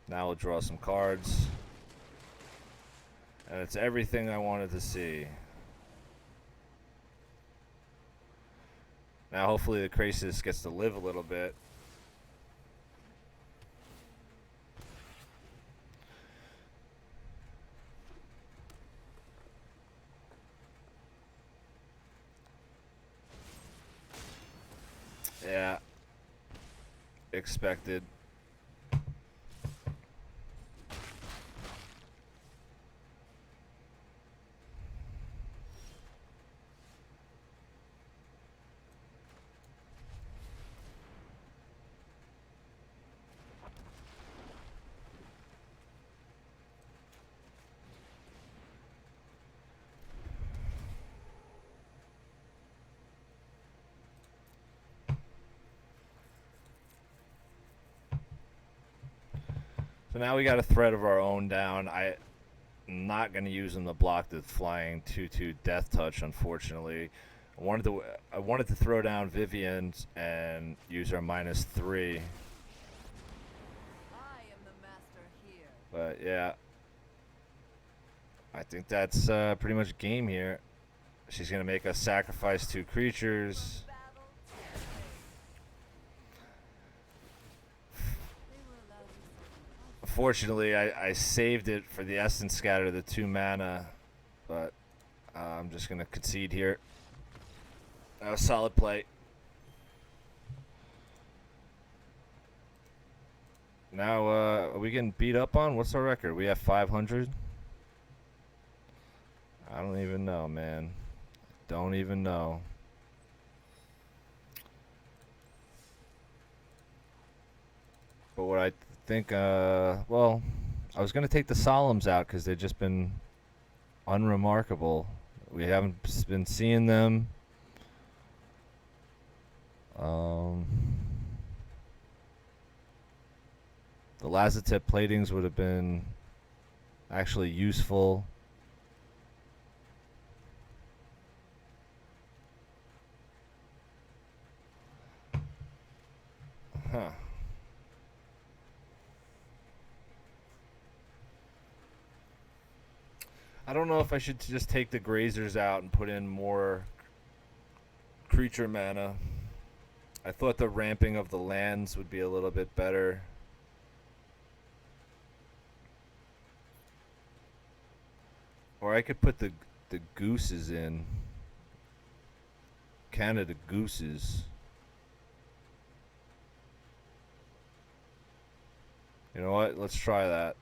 Now we'll draw some cards. And it's everything I wanted to see. Now hopefully the Krasis gets to live a little bit. Yeah. Expected. So now we got a threat of our own down. I'm not going to use him to block the flying 2/2 Death Touch, unfortunately. I wanted to throw down Vivian's and use our -3. I am the master here. But yeah, I think that's pretty much game here. She's going to make us sacrifice 2 creatures. Battle Unfortunately, I saved it for the Essence Scatter, the 2 mana, but I'm just going to concede here. That was solid play. Now, are we getting beat up on? What's our record? We have 500? I don't even know, man. Don't even know. But what I think, well, I was going to take the Solemns out because they've just been unremarkable. We haven't been seeing them. The Lazatep platings would have been actually useful. Huh. I don't know if I should just take the Grazers out and put in more creature mana. I thought the ramping of the lands would be a little bit better. Or I could put the Gooses in. Canada Gooses. You know what? Let's try that.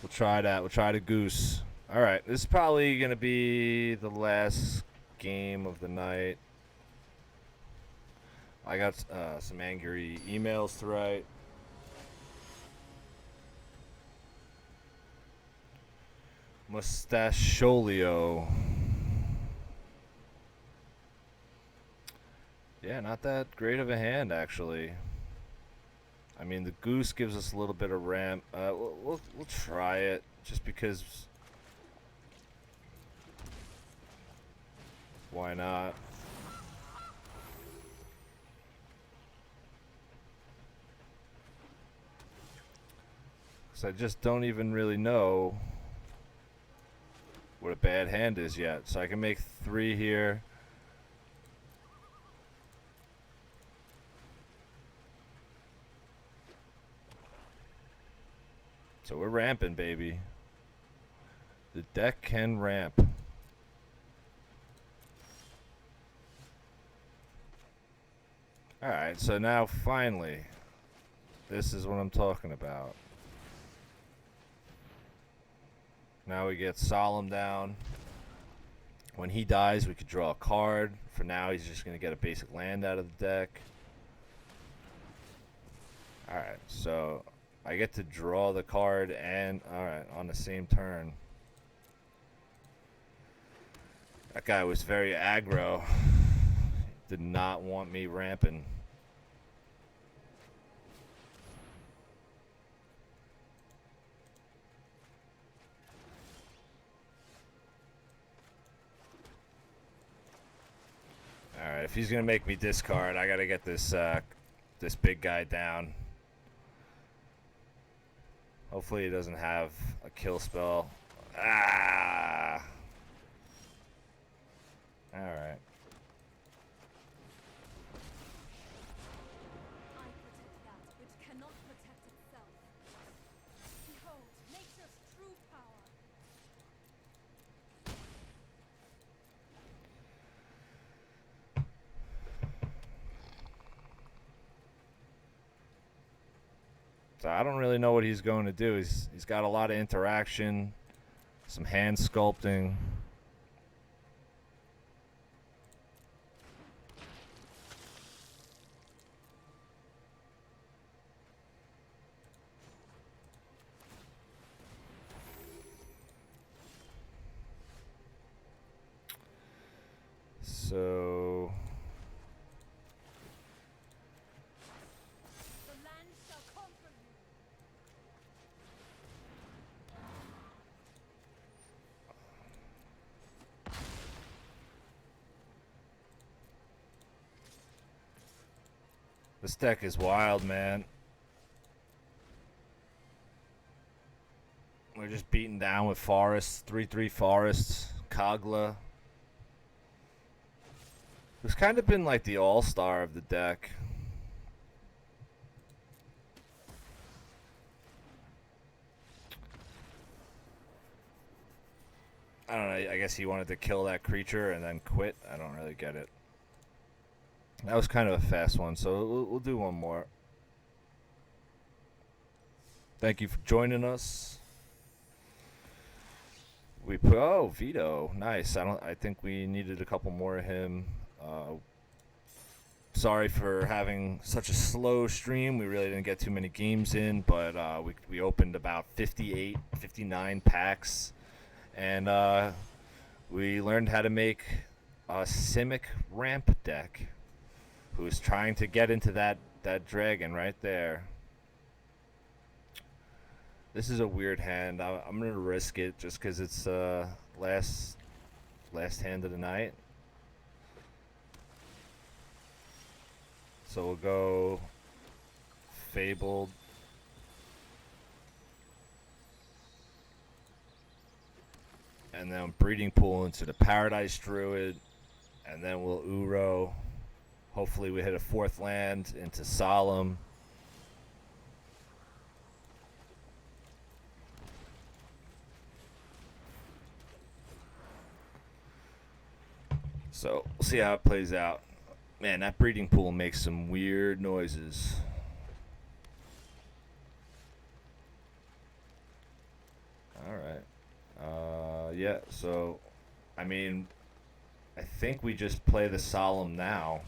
We'll try that. We'll try the Goose. Alright, this is probably going to be the last game of the night. I got some angry emails to write. Mustacholio. Yeah, not that great of a hand, actually. I mean, the Goose gives us a little bit of ramp. We'll try it, just because. Why not? Because I just don't even really know what a bad hand is yet. So I can make 3 here. So we're ramping, baby. The deck can ramp. Alright, so now finally, this is what I'm talking about. Now we get Solemn down. When he dies, we could draw a card. For now, he's just going to get a basic land out of the deck. Alright, so I get to draw the card and, alright, on the same turn. That guy was very aggro. Did not want me ramping. he's gonna make me discard, I gotta get this this big guy down. Hopefully he doesn't have a kill spell. Ah. All right. I protect that which cannot protect itself. Behold, nature's true power. So I don't really know what he's going to do. He's got a lot of interaction, some hand sculpting. So The land shall conquer you. this deck is wild, man. We're just beaten down with forests, 3/3 forests, Kogla. Who's kind of been like the all-star of the deck. I don't know, I guess he wanted to kill that creature and then quit. I don't really get it. That was kind of a fast one, so we'll do one more. Thank you for joining us. We put Vito, nice. I think we needed a couple more of him. Sorry for having such a slow stream. We really didn't get too many games in, but we opened about 58, 59 packs, and we learned how to make a Simic Ramp deck. Who's trying to get into that dragon right there. This is a weird hand. I'm gonna risk it just because it's last hand of the night. So we'll go Fabled. And then Breeding Pool into the Paradise Druid. And then we'll Uro. Hopefully we hit a 4th land into Solemn. So we'll see how it plays out. Man, that Breeding Pool makes some weird noises. Alright. Yeah, so, I mean, I think we just play the Solemn now.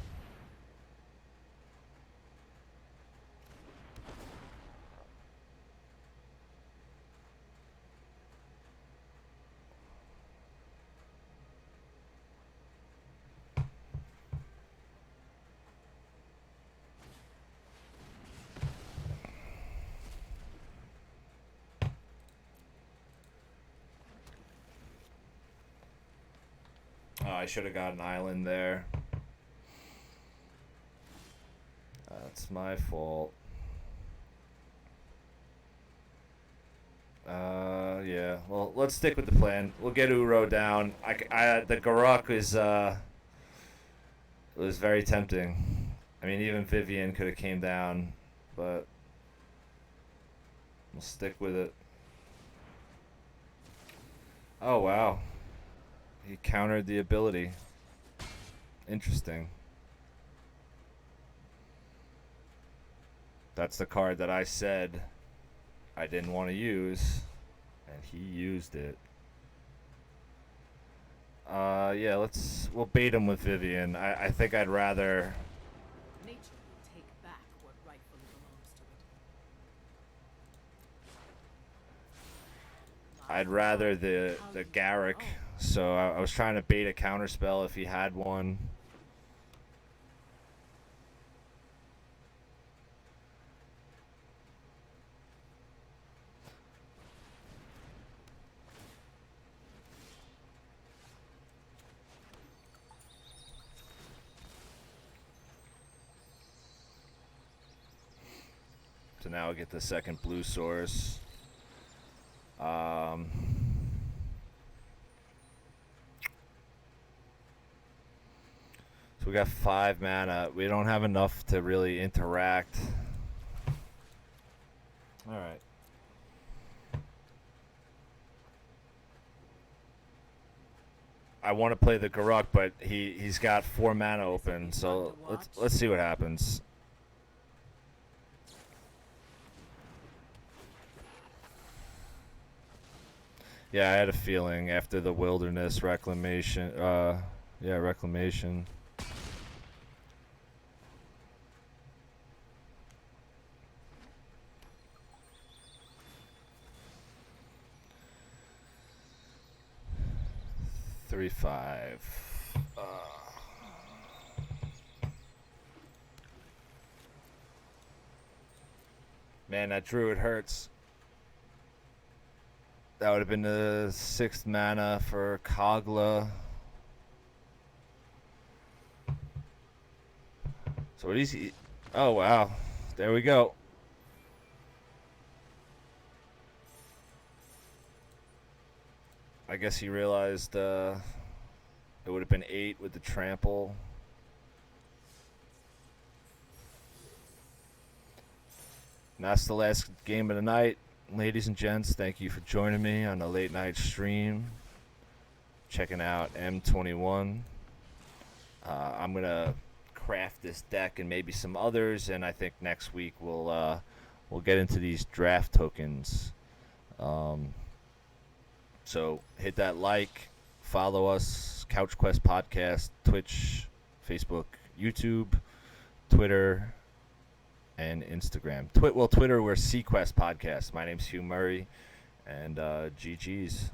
Oh, I should have got an island there. That's my fault. Yeah. Well, let's stick with the plan. We'll get Uro down. The Garuk is was very tempting. I mean, even Vivian could have came down, but we'll stick with it. Oh wow. He countered the ability. Interesting. That's the card that I said I didn't want to use, and he used it. Yeah, we'll bait him with Vivian. I think I'd rather. Nature will take back what rightfully belongs to it. I'd rather the Garrick. So I was trying to bait a counterspell if he had one. So now I get the second blue source. So we got 5 mana. We don't have enough to really interact. All right. I want to play the Garruk, but he's got 4 mana open, so let's see what happens. Yeah, I had a feeling after the wilderness reclamation. Yeah, reclamation. Three, 5. Man, that druid hurts. That would have been the 6th mana for Kogla. So what is he? Oh wow, there we go. I guess he realized it would have been 8 with the trample. And that's the last game of the night. Ladies and gents, thank you for joining me on a late night stream. Checking out M21. I'm going to craft this deck and maybe some others, and I think next week we'll get into these draft tokens. So hit that like, follow us, Couch Quest Podcast, Twitch, Facebook, YouTube, Twitter, and Instagram. Twitter, we're Sequest Podcast. My name's Hugh Murray, and GG's.